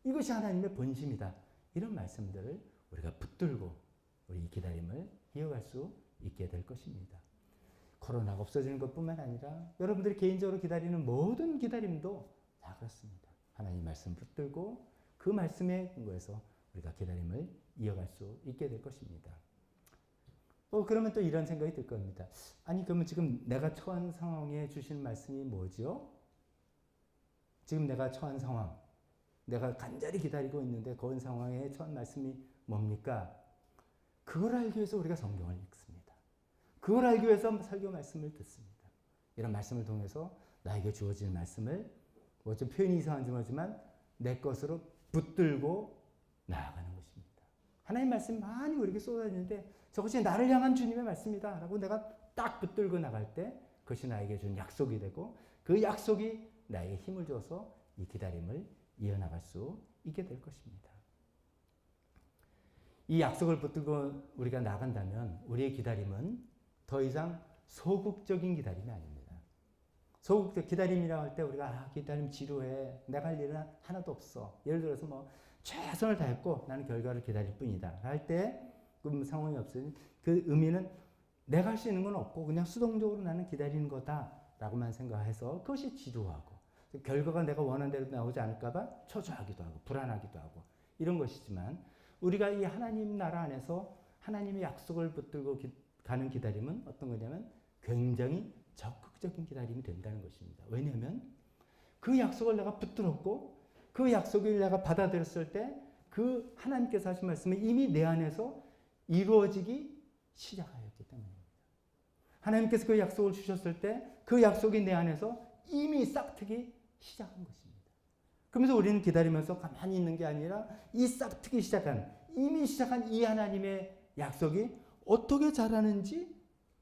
이것이 하나님의 본심이다. 이런 말씀들을 우리가 붙들고 우리 기다림을 이어갈 수 있게 될 것입니다. 코로나가 없어지는 것뿐만 아니라 여러분들이 개인적으로 기다리는 모든 기다림도 다 그렇습니다. 하나님 말씀 붙들고 그 말씀에 근거해서 우리가 기다림을 이어갈 수 있게 될 것입니다. 그러면 또 이런 생각이 들 겁니다. 아니 그러면 지금 내가 처한 상황에 주신 말씀이 뭐죠? 지금 내가 처한 상황, 내가 간절히 기다리고 있는데 그런 상황에 처한 말씀이 뭡니까? 그걸 알기 위해서 우리가 성경을 읽습니다. 그걸 알기 위해서 설교 말씀을 듣습니다. 이런 말씀을 통해서 나에게 주어질 말씀을 뭐 좀 표현이 이상한지 모르지만 내 것으로 붙들고 나아가는 것입니다. 하나님 말씀이 많이 우리에게 쏟아지는데 저것이 나를 향한 주님의 말씀이다 라고 내가 딱 붙들고 나갈 때 그것이 나에게 준 약속이 되고 그 약속이 나에게 힘을 줘서 이 기다림을 이어나갈 수 있게 될 것입니다. 이 약속을 붙들고 우리가 나간다면 우리의 기다림은 더 이상 소극적인 기다림이 아닙니다. 소극적 기다림이라고 할 때 우리가 기다림 지루해. 내가 할 일은 하나도 없어. 예를 들어서 뭐 최선을 다했고 나는 결과를 기다릴 뿐이다. 할 때 그 상황이 없으니 그 의미는 내가 할 수 있는 건 없고 그냥 수동적으로 나는 기다리는 거다라고만 생각해서 그것이 지루하고 결과가 내가 원하는 대로 나오지 않을까 봐 초조하기도 하고 불안하기도 하고 이런 것이지만 우리가 이 하나님 나라 안에서 하나님의 약속을 붙들고 가는 기다림은 어떤 거냐면 굉장히 적극적인 기다림이 된다는 것입니다. 왜냐하면 그 약속을 내가 붙들었고 그 약속을 내가 받아들였을 때 그 하나님께서 하신 말씀이 이미 내 안에서 이루어지기 시작하였기 때문입니다. 하나님께서 그 약속을 주셨을 때 그 약속이 내 안에서 이미 싹트기 시작한 것입니다. 그러면서 우리는 기다리면서 가만히 있는 게 아니라 이 싹트기 시작한 이미 시작한 이 하나님의 약속이 어떻게 자라는지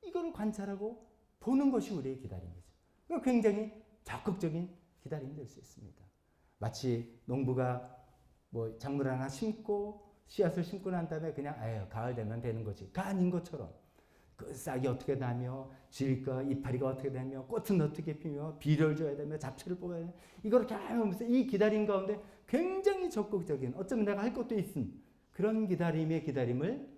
이걸 관찰하고 보는 것이 우리의 기다림이죠. 그러니까 굉장히 적극적인 기다림이 될 수 있습니다. 마치 농부가 뭐 작물 하나 심고 씨앗을 심고 난 다음에 그냥 가을 되면 되는 거지가 아닌 것처럼 그 싹이 어떻게 나며 질과 이파리가 어떻게 되며 꽃은 어떻게 피며 비료를 줘야 되며 잡초를 뽑아야 되며 이걸 이렇게 하면서 이 기다림 가운데 굉장히 적극적인 어쩌면 내가 할 것도 있음 그런 기다림의 기다림을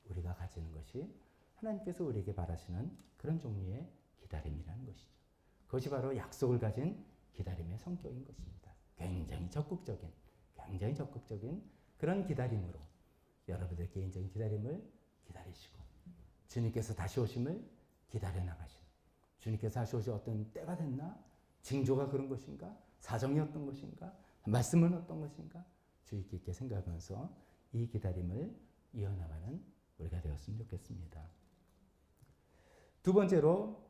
우리가 가지는 것이 하나님께서 우리에게 바라시는 그런 종류의 기다림이라는 것이죠. 그것이 바로 약속을 가진 기다림의 성격인 것입니다. 굉장히 적극적인 그런 기다림으로 여러분들 개인적인 기다림을 기다리시고 주님께서 다시 오심을 기다려 나가시는 주님께서 다시 오실 어떤 때가 됐나? 징조가 그런 것인가? 사정이 어떤 것인가? 말씀은 어떤 것인가? 주의 깊게 생각하면서 이 기다림을 이어나가는 우리가 되었으면 좋겠습니다. 두 번째로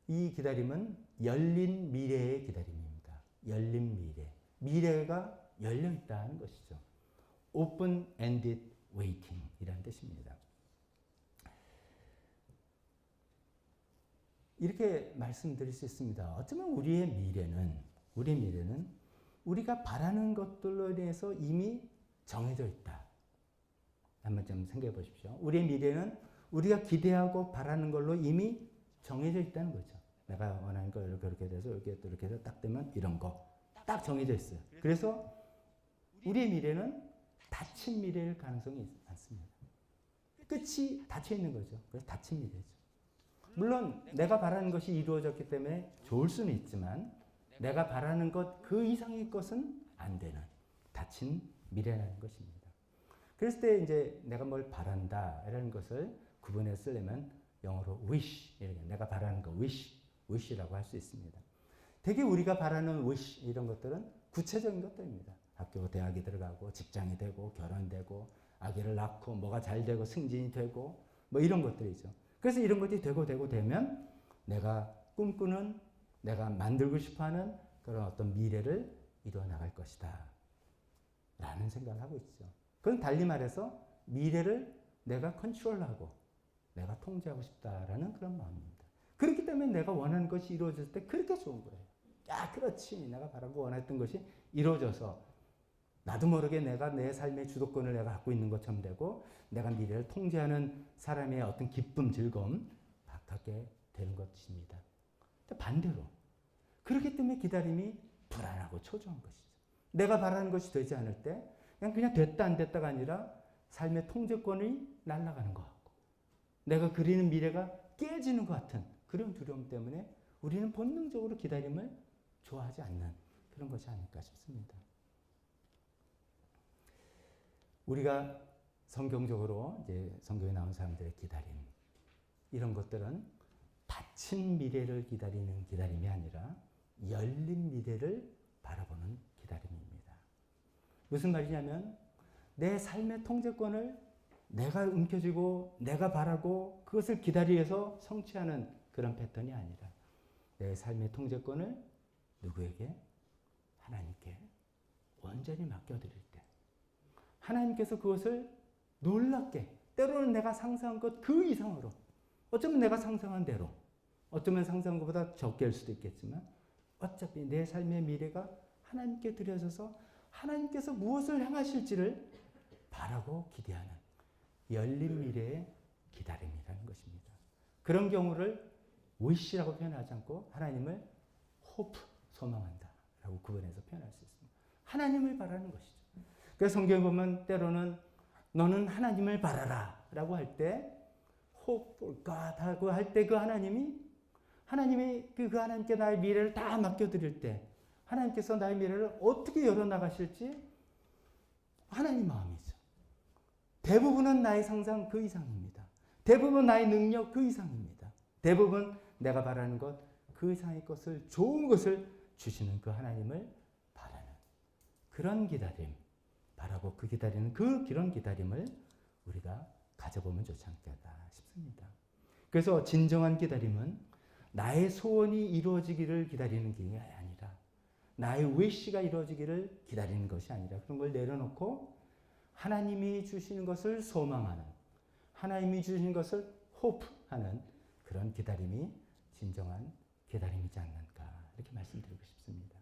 이 기다림은 열린 미래의 기다림입니다. 열린 미래. 미래가 열려 있다는 것이죠. Open-ended waiting 이라는 뜻입니다. 이렇게 말씀드릴 수 있습니다. 어쩌면 우리의 미래는 우리가 바라는 것들로 인해서 이미 정해져 있다. 한번 좀 생각해 보십시오. 우리의 미래는 우리가 기대하고 바라는 걸로 이미 정해져 있다는 거죠. 내가 원하는 거 이렇게 돼서 이렇게 해서 딱 되면 이런 거 딱 정해져 있어요. 그래서 우리의 미래는 닫힌 미래일 가능성이 많습니다. 끝이 닫혀 있는 거죠. 그래서 닫힌 미래죠. 물론 내가 바라는 것이 이루어졌기 때문에 좋을 수는 있지만 내가 바라는 것 그 이상의 것은 안 되는 닫힌 미래라는 것입니다. 그랬을 때 이제 내가 뭘 바란다라는 것을 구분해 쓰려면 영어로 wish 이렇게 내가 바라는 거 wish라고 할 수 있습니다. 되게 우리가 바라는 wish 이런 것들은 구체적인 것들입니다. 학교 대학에 들어가고 직장이 되고 결혼되고 아기를 낳고 뭐가 잘 되고 승진이 되고 뭐 이런 것들이죠. 그래서 이런 것이 되면 내가 꿈꾸는 내가 만들고 싶어하는 그런 어떤 미래를 이루어 나갈 것이다 라는 생각을 하고 있죠. 그건 달리 말해서 미래를 내가 컨트롤하고 내가 통제하고 싶다라는 그런 마음입니다. 그렇기 때문에 내가 원하는 것이 이루어질 때 그렇게 좋은 거예요. 야, 그렇지. 내가 바라고 원했던 것이 이루어져서 나도 모르게 내가 내 삶의 주도권을 내가 갖고 있는 것처럼 되고 내가 미래를 통제하는 사람의 어떤 기쁨, 즐거움 갖게 되는 것입니다. 반대로 그렇기 때문에 기다림이 불안하고 초조한 것이죠. 내가 바라는 것이 되지 않을 때 그냥 됐다 안 됐다가 아니라 삶의 통제권이 날아가는 것 같고 내가 그리는 미래가 깨지는 것 같은 그런 두려움 때문에 우리는 본능적으로 기다림을 좋아하지 않는 그런 것이 아닐까 싶습니다. 우리가 성경적으로 이제 성경에 나온 사람들의 기다림 이런 것들은 닫힌 미래를 기다리는 기다림이 아니라 열린 미래를 바라보는 기다림입니다. 무슨 말이냐면 내 삶의 통제권을 내가 움켜쥐고 내가 바라고 그것을 기다리면서 성취하는 그런 패턴이 아니라 내 삶의 통제권을 누구에게? 하나님께 온전히 맡겨드릴 때 하나님께서 그것을 놀랍게 때로는 내가 상상한 것 그 이상으로 어쩌면 내가 상상한 대로 어쩌면 상상한 것보다 적게 할 수도 있겠지만 어차피 내 삶의 미래가 하나님께 드려져서 하나님께서 무엇을 행하실지를 바라고 기대하는 열린 미래의 기다림이라는 것입니다. 그런 경우를 wish라고 표현하지 않고 하나님을 hope, 소망한다 라고 구분해서 표현할 수 있습니다. 하나님을 바라는 것이죠. 그래서 성경에 보면 때로는 너는 하나님을 바라라 라고 할 때 hope for God 하고 할 때 그 하나님이 그 하나님께 나의 미래를 다 맡겨드릴 때 하나님께서 나의 미래를 어떻게 열어나가실지 하나님 마음이죠. 대부분은 나의 상상 그 이상입니다. 대부분 나의 능력 그 이상입니다. 대부분 내가 바라는 것 그 이상의 것을, 좋은 것을 주시는 그 하나님을 바라는 그런 기다림, 바라고 그 기다리는 그런 기다림을 우리가 가져보면 좋지 않겠다 싶습니다. 그래서 진정한 기다림은 나의 소원이 이루어지기를 기다리는 게 아니라, 나의 wish가 이루어지기를 기다리는 것이 아니라, 그런 걸 내려놓고 하나님이 주시는 것을 소망하는, 하나님이 주시는 것을 hope하는 그런 기다림이 진정한 기다림이지 않는가, 이렇게 말씀드리고 싶습니다.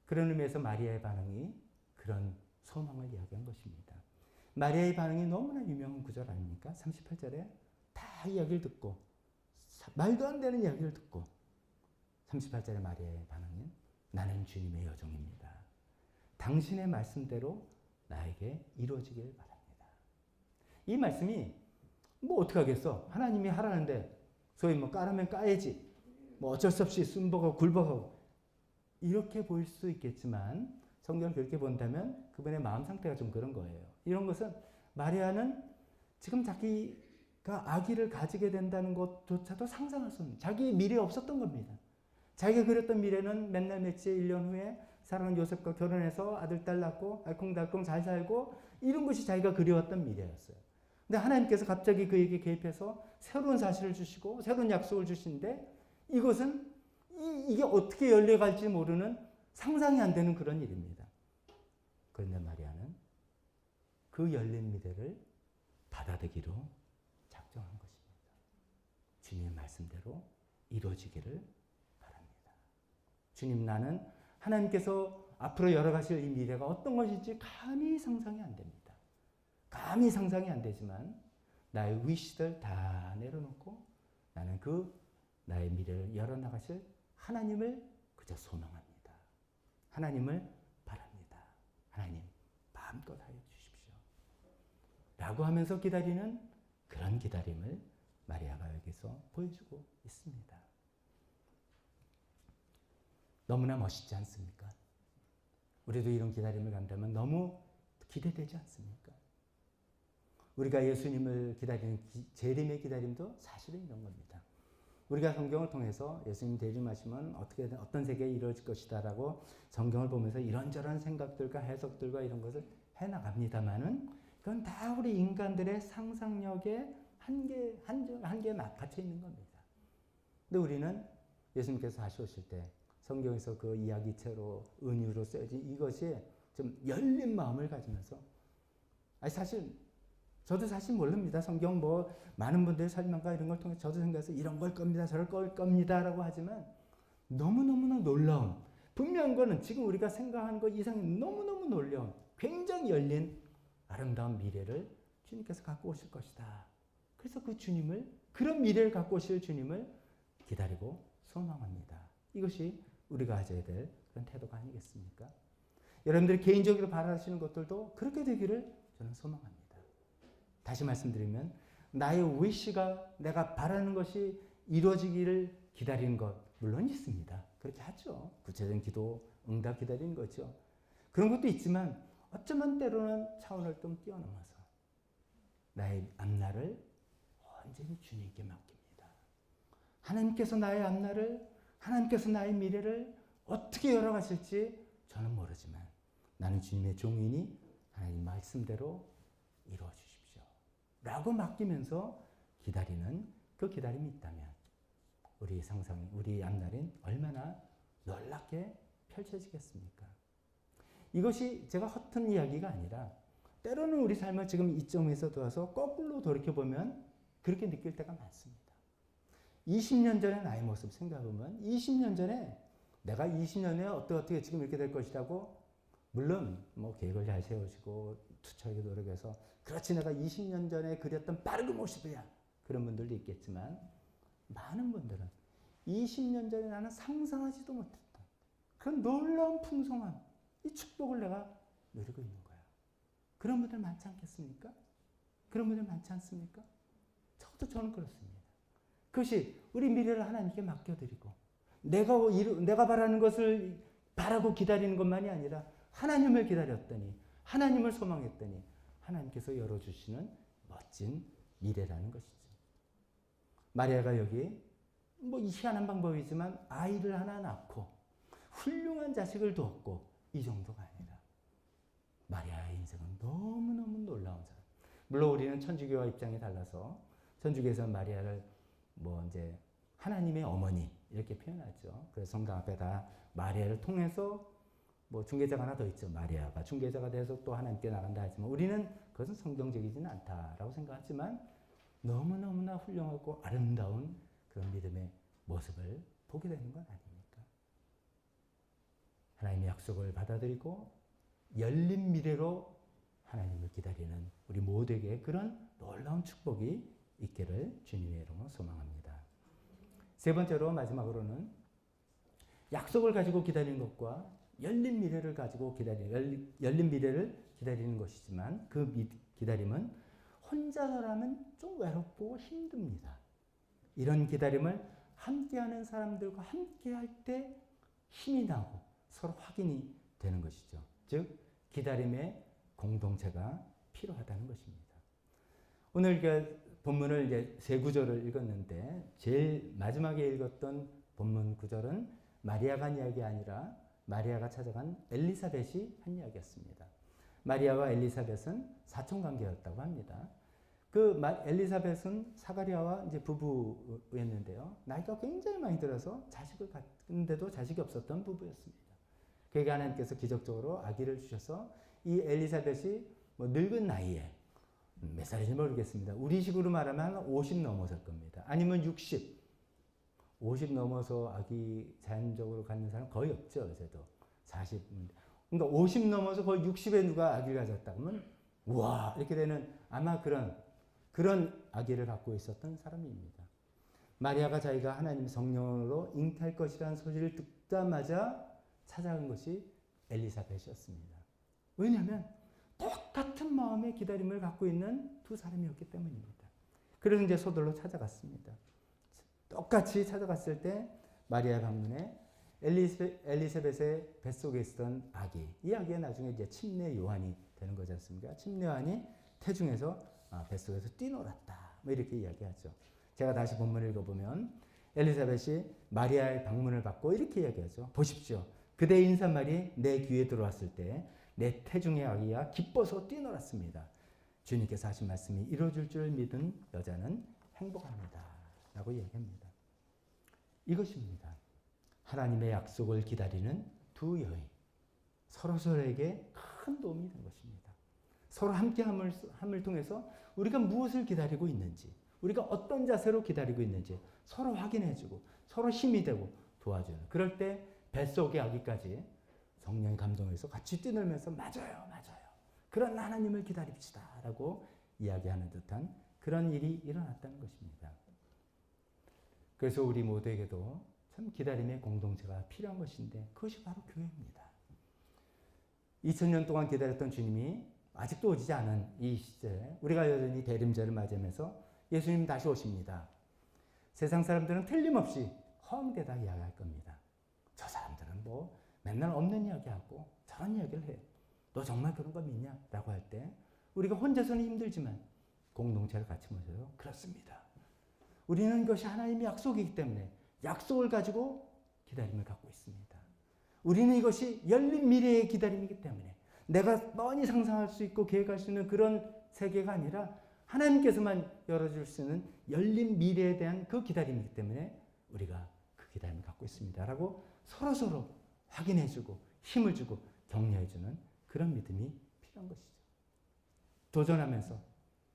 그런 의미에서 마리아의 반응이 그런 소망을 이야기한 것입니다. 마리아의 반응이 너무나 유명한 구절 아닙니까? 38절에 다 이야기를 듣고, 말도 안 되는 이야기를 듣고, 38절에 마리아의 반응은 나는 주님의 여종입니다. 당신의 말씀대로 나에게 이루어지길 바랍니다. 이 말씀이 뭐 어떻게 하겠어? 하나님이 하라는데 소위 뭐 까라면 까야지, 뭐 어쩔 수 없이 순복하고 굴복하고, 이렇게 보일 수 있겠지만 성경을 그렇게 본다면 그분의 마음 상태가 좀 그런 거예요. 이런 것은 마리아는 지금 자기가 아기를 가지게 된다는 것조차도 상상할 수 없는, 자기 미래에 없었던 겁니다. 자기가 그렸던 미래는 맨날 며칠 1년 후에 사랑하는 요셉과 결혼해서 아들, 딸 낳고 알콩달콩 잘 살고, 이런 것이 자기가 그려왔던 미래였어요. 근데 하나님께서 갑자기 그에게 개입해서 새로운 사실을 주시고 새로운 약속을 주시는데, 이것은 이게 어떻게 열려갈지 모르는, 상상이 안 되는 그런 일입니다. 그런데 마리아는 그 열린 미래를 받아들이기로 작정한 것입니다. 주님의 말씀대로 이루어지기를 바랍니다. 주님, 나는 하나님께서 앞으로 열어가실 이 미래가 어떤 것일지 감히 상상이 안 됩니다. 감히 상상이 안 되지만 나의 위시들 다 내려놓고 나는 그 나의 미래를 열어나가실 하나님을 그저 소망합니다. 하나님을 바랍니다. 하나님, 마음껏 하여 주십시오. 라고 하면서 기다리는 그런 기다림을 마리아가 여기서 보여주고 있습니다. 너무나 멋있지 않습니까? 우리도 이런 기다림을 간다면 너무 기대되지 않습니까? 우리가 예수님을 기다리는 재림의 기다림도 사실은 이런 겁니다. 우리가 성경을 통해서 예수님 재림하시면 어떤 세계에 이루어질 것이다라고 성경을 보면서 이런저런 생각들과 해석들과 이런 것을 해나갑니다만은, 그건 다 우리 인간들의 상상력의 한계에 갇혀 있는 겁니다. 근데 우리는 예수님께서 다시 오실 때 성경에서 그 이야기체로 은유로 쓰여진 이것이 좀 열린 마음을 가지면서, 사실 저도 사실 모릅니다. 성경 뭐 많은 분들의 설명과 이런 걸 통해 저도 생각해서 이런 걸 겁니다, 저럴 걸 겁니다 라고 하지만, 너무너무나 놀라운, 분명한 거는 지금 우리가 생각하는 것 이상이 너무너무 놀라운 굉장히 열린 아름다운 미래를 주님께서 갖고 오실 것이다. 그래서 그 주님을, 그런 미래를 갖고 오실 주님을 기다리고 소망합니다. 이것이 우리가 가져야 될 그런 태도가 아니겠습니까? 여러분들이 개인적으로 바라시는 것들도 그렇게 되기를 저는 소망합니다. 다시 말씀드리면 나의 wish가, 내가 바라는 것이 이루어지기를 기다리는 것 물론 있습니다. 그렇게 하죠. 구체적인 기도, 응답 기다리는 거죠. 그런 것도 있지만 어쩌면 때로는 차원을 좀 뛰어넘어서 나의 앞날을 완전히 주님께 맡깁니다. 하나님께서 나의 앞날을, 하나님께서 나의 미래를 어떻게 열어가실지 저는 모르지만 나는 주님의 종이니 하나님 말씀대로 이루어 주십시오 라고 맡기면서 기다리는 그 기다림이 있다면 우리 상상, 우리 앞날은 얼마나 놀랍게 펼쳐지겠습니까? 이것이 제가 허튼 이야기가 아니라, 때로는 우리 삶을 지금 이 점에서 도와서 거꾸로 돌이켜보면 그렇게 느낄 때가 많습니다. 20년 전의 나의 모습 생각해보면 20년 전에 내가 20년 후에 어떻게 지금 이렇게 될 것이라고, 물론 뭐 계획을 잘 세우시고 투철하게 노력해서 그렇지 내가 20년 전에 그렸던 빠른 모습이야, 그런 분들도 있겠지만, 많은 분들은 20년 전에 나는 상상하지도 못했던 그런 놀라운 풍성한 이 축복을 내가 누리고 있는 거야. 그런 분들 많지 않겠습니까? 그런 분들 많지 않습니까? 저는 그렇습니다. 그것이 우리 미래를 하나님께 맡겨드리고 내가 바라는 것을 바라고 기다리는 것만이 아니라 하나님을 기다렸더니, 하나님을 소망했더니 하나님께서 열어주시는 멋진 미래라는 것이죠. 마리아가 여기 뭐 희한한 방법이지만 아이를 하나 낳고 훌륭한 자식을 두었고 이 정도가 아니라 마리아의 인생은 너무너무 놀라운 사람. 물론 우리는 천주교와 입장이 달라서 천주교에서는 마리아를 뭐 이제 하나님의 어머니 이렇게 표현하죠. 그래서 성당 앞에다 마리아를 통해서 뭐 중개자가 하나 더 있죠. 마리아가 중개자가 돼서 또 하나님께 나간다 하지만 우리는 그것은 성경적이지는 않다라고 생각하지만 너무너무나 훌륭하고 아름다운 그런 믿음의 모습을 보게 되는 건 아닙니까? 하나님의 약속을 받아들이고 열린 미래로 하나님을 기다리는 우리 모두에게 그런 놀라운 축복이 있기를 주님의 이름으로 소망합니다. 세 번째로 마지막으로는 약속을 가지고 기다리는 것과 열린 미래를 가지고 열린 미래를 기다리는 것이지만 그 기다림은 혼자서라면 좀 외롭고 힘듭니다. 이런 기다림을 함께하는 사람들과 함께할 때 힘이 나고 서로 확인이 되는 것이죠. 즉 기다림의 공동체가 필요하다는 것입니다. 오늘 본문을 이제 세 구절을 읽었는데 제일 마지막에 읽었던 본문 구절은 마리아가 한 이야기가 아니라 마리아가 찾아간 엘리사벳이 한 이야기였습니다. 마리아와 엘리사벳은 사촌 관계였다고 합니다. 엘리사벳은 사가랴와 이제 부부였는데요. 나이가 굉장히 많이 들어서 자식을 갖는데도 자식이 없었던 부부였습니다. 그에게 하나님께서 기적적으로 아기를 주셔서 이 엘리사벳이 뭐 늙은 나이에 몇 살인지 모르겠습니다. 우리식으로 말하면 한 50 넘어설 겁니다. 아니면 60. 50 넘어서 아기 자연적으로 갖는 사람 거의 없죠. 요새도 40. 그러니까 50 넘어서 거의 60에 누가 아기를 가졌다 그러면 와 이렇게 되는 아마 그런 아기를 갖고 있었던 사람입니다. 마리아가 자기가 하나님 성령으로 잉태할 것이라는 소식을 듣자마자 찾아간 것이 엘리사벳이었습니다. 왜냐하면 똑같은 마음의 기다림을 갖고 있는 두 사람이었기 때문입니다. 그래서 이제 서둘러 찾아갔습니다. 똑같이 찾아갔을 때 마리아 방문에 엘리사벳의 뱃속에 있었던 아기, 이 아기가 나중에 이제 침례 요한이 되는 거지 않습니까? 침례 요한이 태중에서 뱃속에서 뛰놀았다. 뭐 이렇게 이야기하죠. 제가 다시 본문을 읽어보면 엘리사벳이 마리아의 방문을 받고 이렇게 이야기하죠. 보십시오. 그대의 인사말이 내 귀에 들어왔을 때 내 태중의 아기가 기뻐서 뛰놀았습니다. 주님께서 하신 말씀이 이루어질 줄 믿은 여자는 행복합니다. 라고 이야기합니다. 이것입니다. 하나님의 약속을 기다리는 두 여인. 서로서로에게 큰 도움이 된 것입니다. 서로 함께함을 통해서 우리가 무엇을 기다리고 있는지, 우리가 어떤 자세로 기다리고 있는지 서로 확인해주고 서로 힘이 되고 도와주는. 그럴 때 뱃속의 아기까지 성령의 감동에서 같이 뛰놀면서 맞아요. 그런 하나님을 기다립시다. 라고 이야기하는 듯한 그런 일이 일어났다는 것입니다. 그래서 우리 모두에게도 참 기다림의 공동체가 필요한 것인데 그것이 바로 교회입니다. 2000년 동안 기다렸던 주님이 아직도 오지 않은 이 시절에 우리가 여전히 대림절을 맞이하면서 예수님 다시 오십니다. 세상 사람들은 틀림없이 허황되다 이야기할 겁니다. 저 사람들은 뭐 맨날 없는 이야기하고 저런 이야기를 해요. 너 정말 그런 거 믿냐? 라고 할 때 우리가 혼자서는 힘들지만 공동체를 같이 모셔서 그렇습니다. 우리는 이것이 하나님의 약속이기 때문에 약속을 가지고 기다림을 갖고 있습니다. 우리는 이것이 열린 미래의 기다림이기 때문에 내가 뻔히 상상할 수 있고 계획할 수 있는 그런 세계가 아니라 하나님께서만 열어줄 수 있는 열린 미래에 대한 그 기다림이기 때문에 우리가 그 기다림을 갖고 있습니다. 라고 서로서로 확인해주고 힘을 주고 격려해주는 그런 믿음이 필요한 것이죠. 도전하면서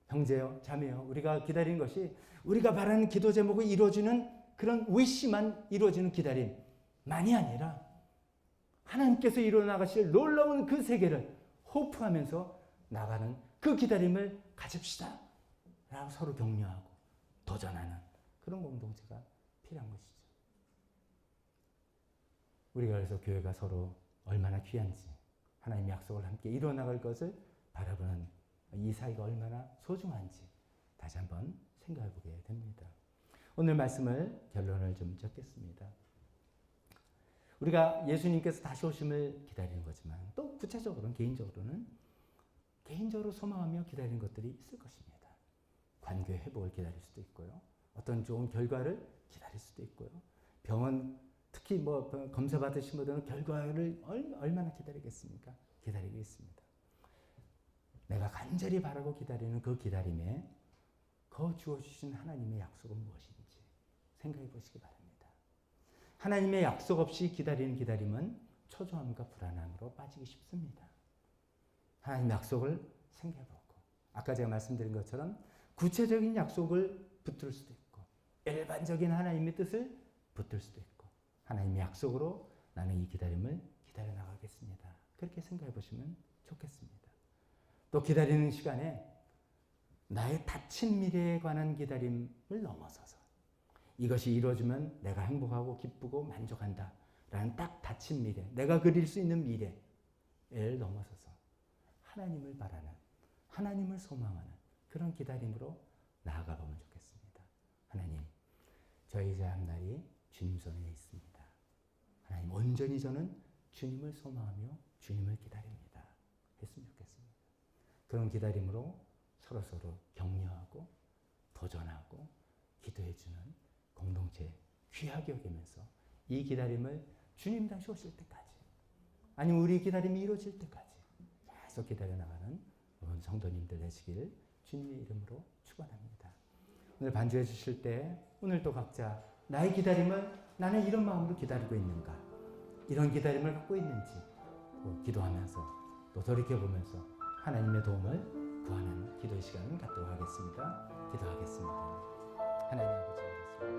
형제요, 자매요, 우리가 기다리는 것이 우리가 바라는 기도 제목을 이루어지는 그런 위시만 이루어지는 기다림만이 아니라 하나님께서 이루어나가실 놀라운 그 세계를 호프하면서 나가는 그 기다림을 가집시다. 라고 서로 격려하고 도전하는 그런 공동체가 필요한 것이죠. 우리가 그래서 교회가 서로 얼마나 귀한지 하나님의 약속을 함께 이루어나갈 것을 바라보는 이 사이가 얼마나 소중한지 다시 한번 생각해 보게 됩니다. 오늘 말씀을 결론을 좀 적겠습니다. 우리가 예수님께서 다시 오심을 기다리는 거지만 또 구체적으로는 개인적으로는 개인적으로 소망하며 기다리는 것들이 있을 것입니다. 관계 회복을 기다릴 수도 있고요. 어떤 좋은 결과를 기다릴 수도 있고요. 병원 특히 검사 받으신 분들은 결과를 얼마나 기다리겠습니까? 기다리고 있습니다. 내가 간절히 바라고 기다리는 그 기다림에 주어주신 하나님의 약속은 무엇인지 생각해 보시기 바랍니다. 하나님의 약속 없이 기다리는 기다림은 초조함과 불안함으로 빠지기 쉽습니다. 하나님의 약속을 생각해보고 아까 제가 말씀드린 것처럼 구체적인 약속을 붙들 수도 있고 일반적인 하나님의 뜻을 붙들 수도 있고 하나님의 약속으로 나는 이 기다림을 기다려 나가겠습니다. 그렇게 생각해 보시면 좋겠습니다. 또 기다리는 시간에 나의 닫힌 미래에 관한 기다림을 넘어서서 이것이 이루어지면 내가 행복하고 기쁘고 만족한다 라는 딱 닫힌 미래, 내가 그릴 수 있는 미래를 넘어서서 하나님을 바라는, 하나님을 소망하는 그런 기다림으로 나아가 보면 좋겠습니다. 하나님, 저희 이제 앞날이 주님 손에 있습니다. 하나님, 온전히 저는 주님을 소망하며 주님을 기다립니다. 했으면 좋겠습니다. 그런 기다림으로 서로서로 격려하고 도전하고 기도해주는 공동체 귀하게 여기면서 이 기다림을 주님 다시 오실 때까지 아니면 우리 기다림이 이루어질 때까지 계속 기다려 나가는 모든 성도님들 되시길 주님의 이름으로 축원합니다. 오늘 반주해 주실 때 오늘 또 각자 나의 기다림을 나는 이런 마음으로 기다리고 있는가 이런 기다림을 갖고 있는지 기도하면서 또 돌이켜보면서 하나님의 도움을 구하는 기도의 시간을 갖도록 하겠습니다. 기도하겠습니다. 하나님 아버지 그렇습니다.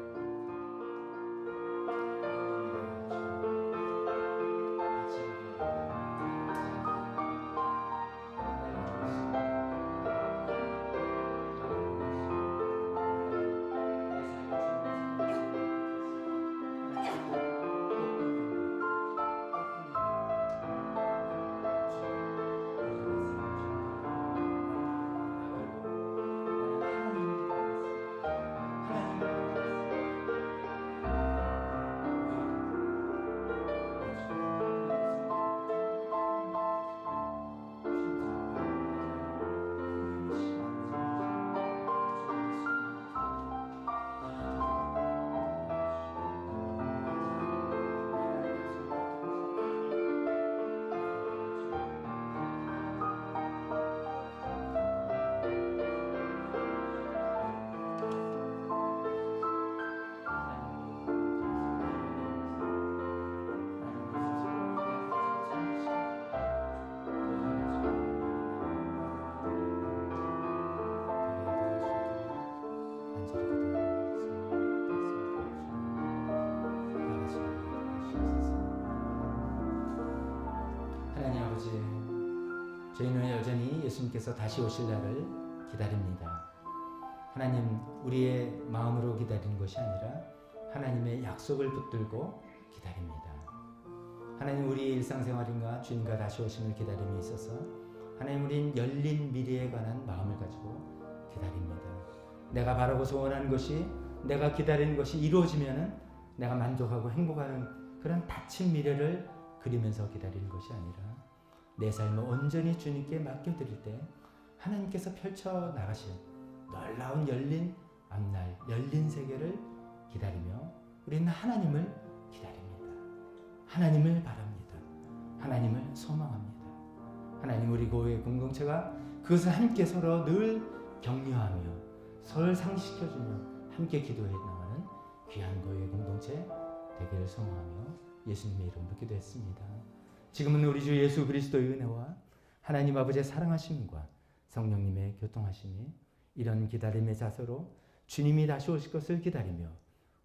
저희는 여전히 예수님께서 다시 오실 날을 기다립니다. 하나님, 우리의 마음으로 기다리는 것이 아니라 하나님의 약속을 붙들고 기다립니다. 하나님, 우리의 일상생활인가 주님과 다시 오심을 기다림에 있어서 하나님, 우린 열린 미래에 관한 마음을 가지고 기다립니다. 내가 바라고 소원하는 것이 내가 기다리는 것이 이루어지면 내가 만족하고 행복하는 그런 닫힌 미래를 그리면서 기다리는 것이 아니라 내 삶을 온전히 주님께 맡겨드릴 때 하나님께서 펼쳐나가실 놀라운 열린 앞날, 열린 세계를 기다리며 우리는 하나님을 기다립니다. 하나님을 바랍니다. 하나님을 소망합니다. 하나님, 우리 교회 공동체가 그것을 함께 서로 늘 격려하며 서로를 상식시켜주며 함께 기도해 나가는 귀한 교회 공동체 되기를 소망하며 예수님의 이름으로 기도했습니다. 지금은 우리 주 예수 그리스도의 은혜와 하나님 아버지의 사랑하심과 성령님의 교통하심이 이런 기다림의 자세로 주님이 다시 오실 것을 기다리며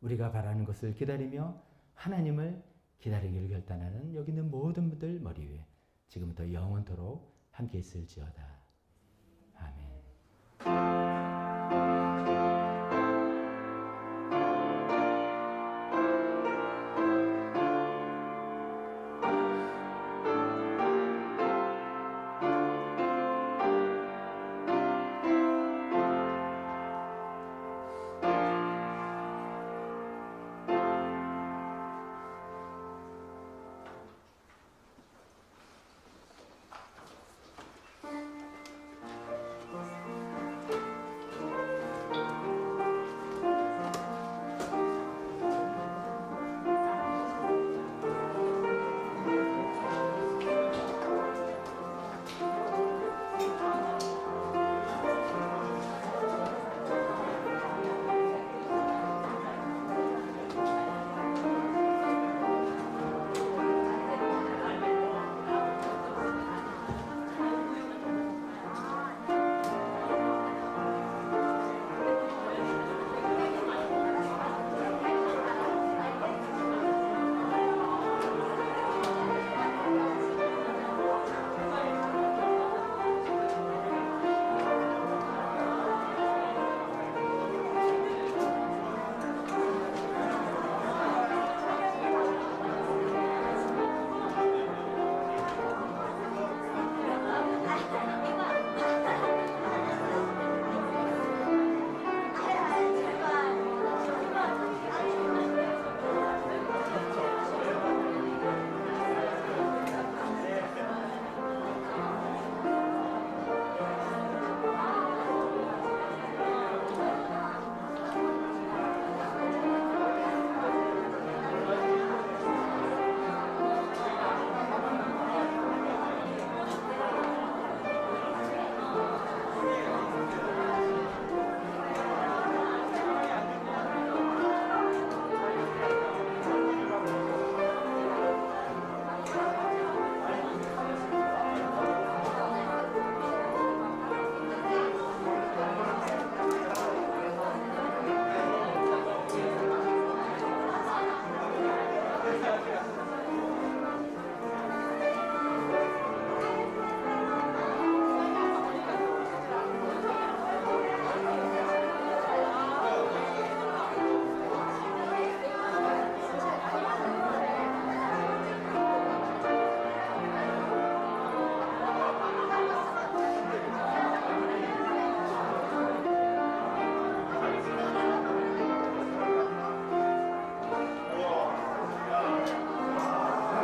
우리가 바라는 것을 기다리며 하나님을 기다리기를 결단하는 여기 있는 모든 분들 머리 위에 지금부터 영원토록 함께 있을지어다.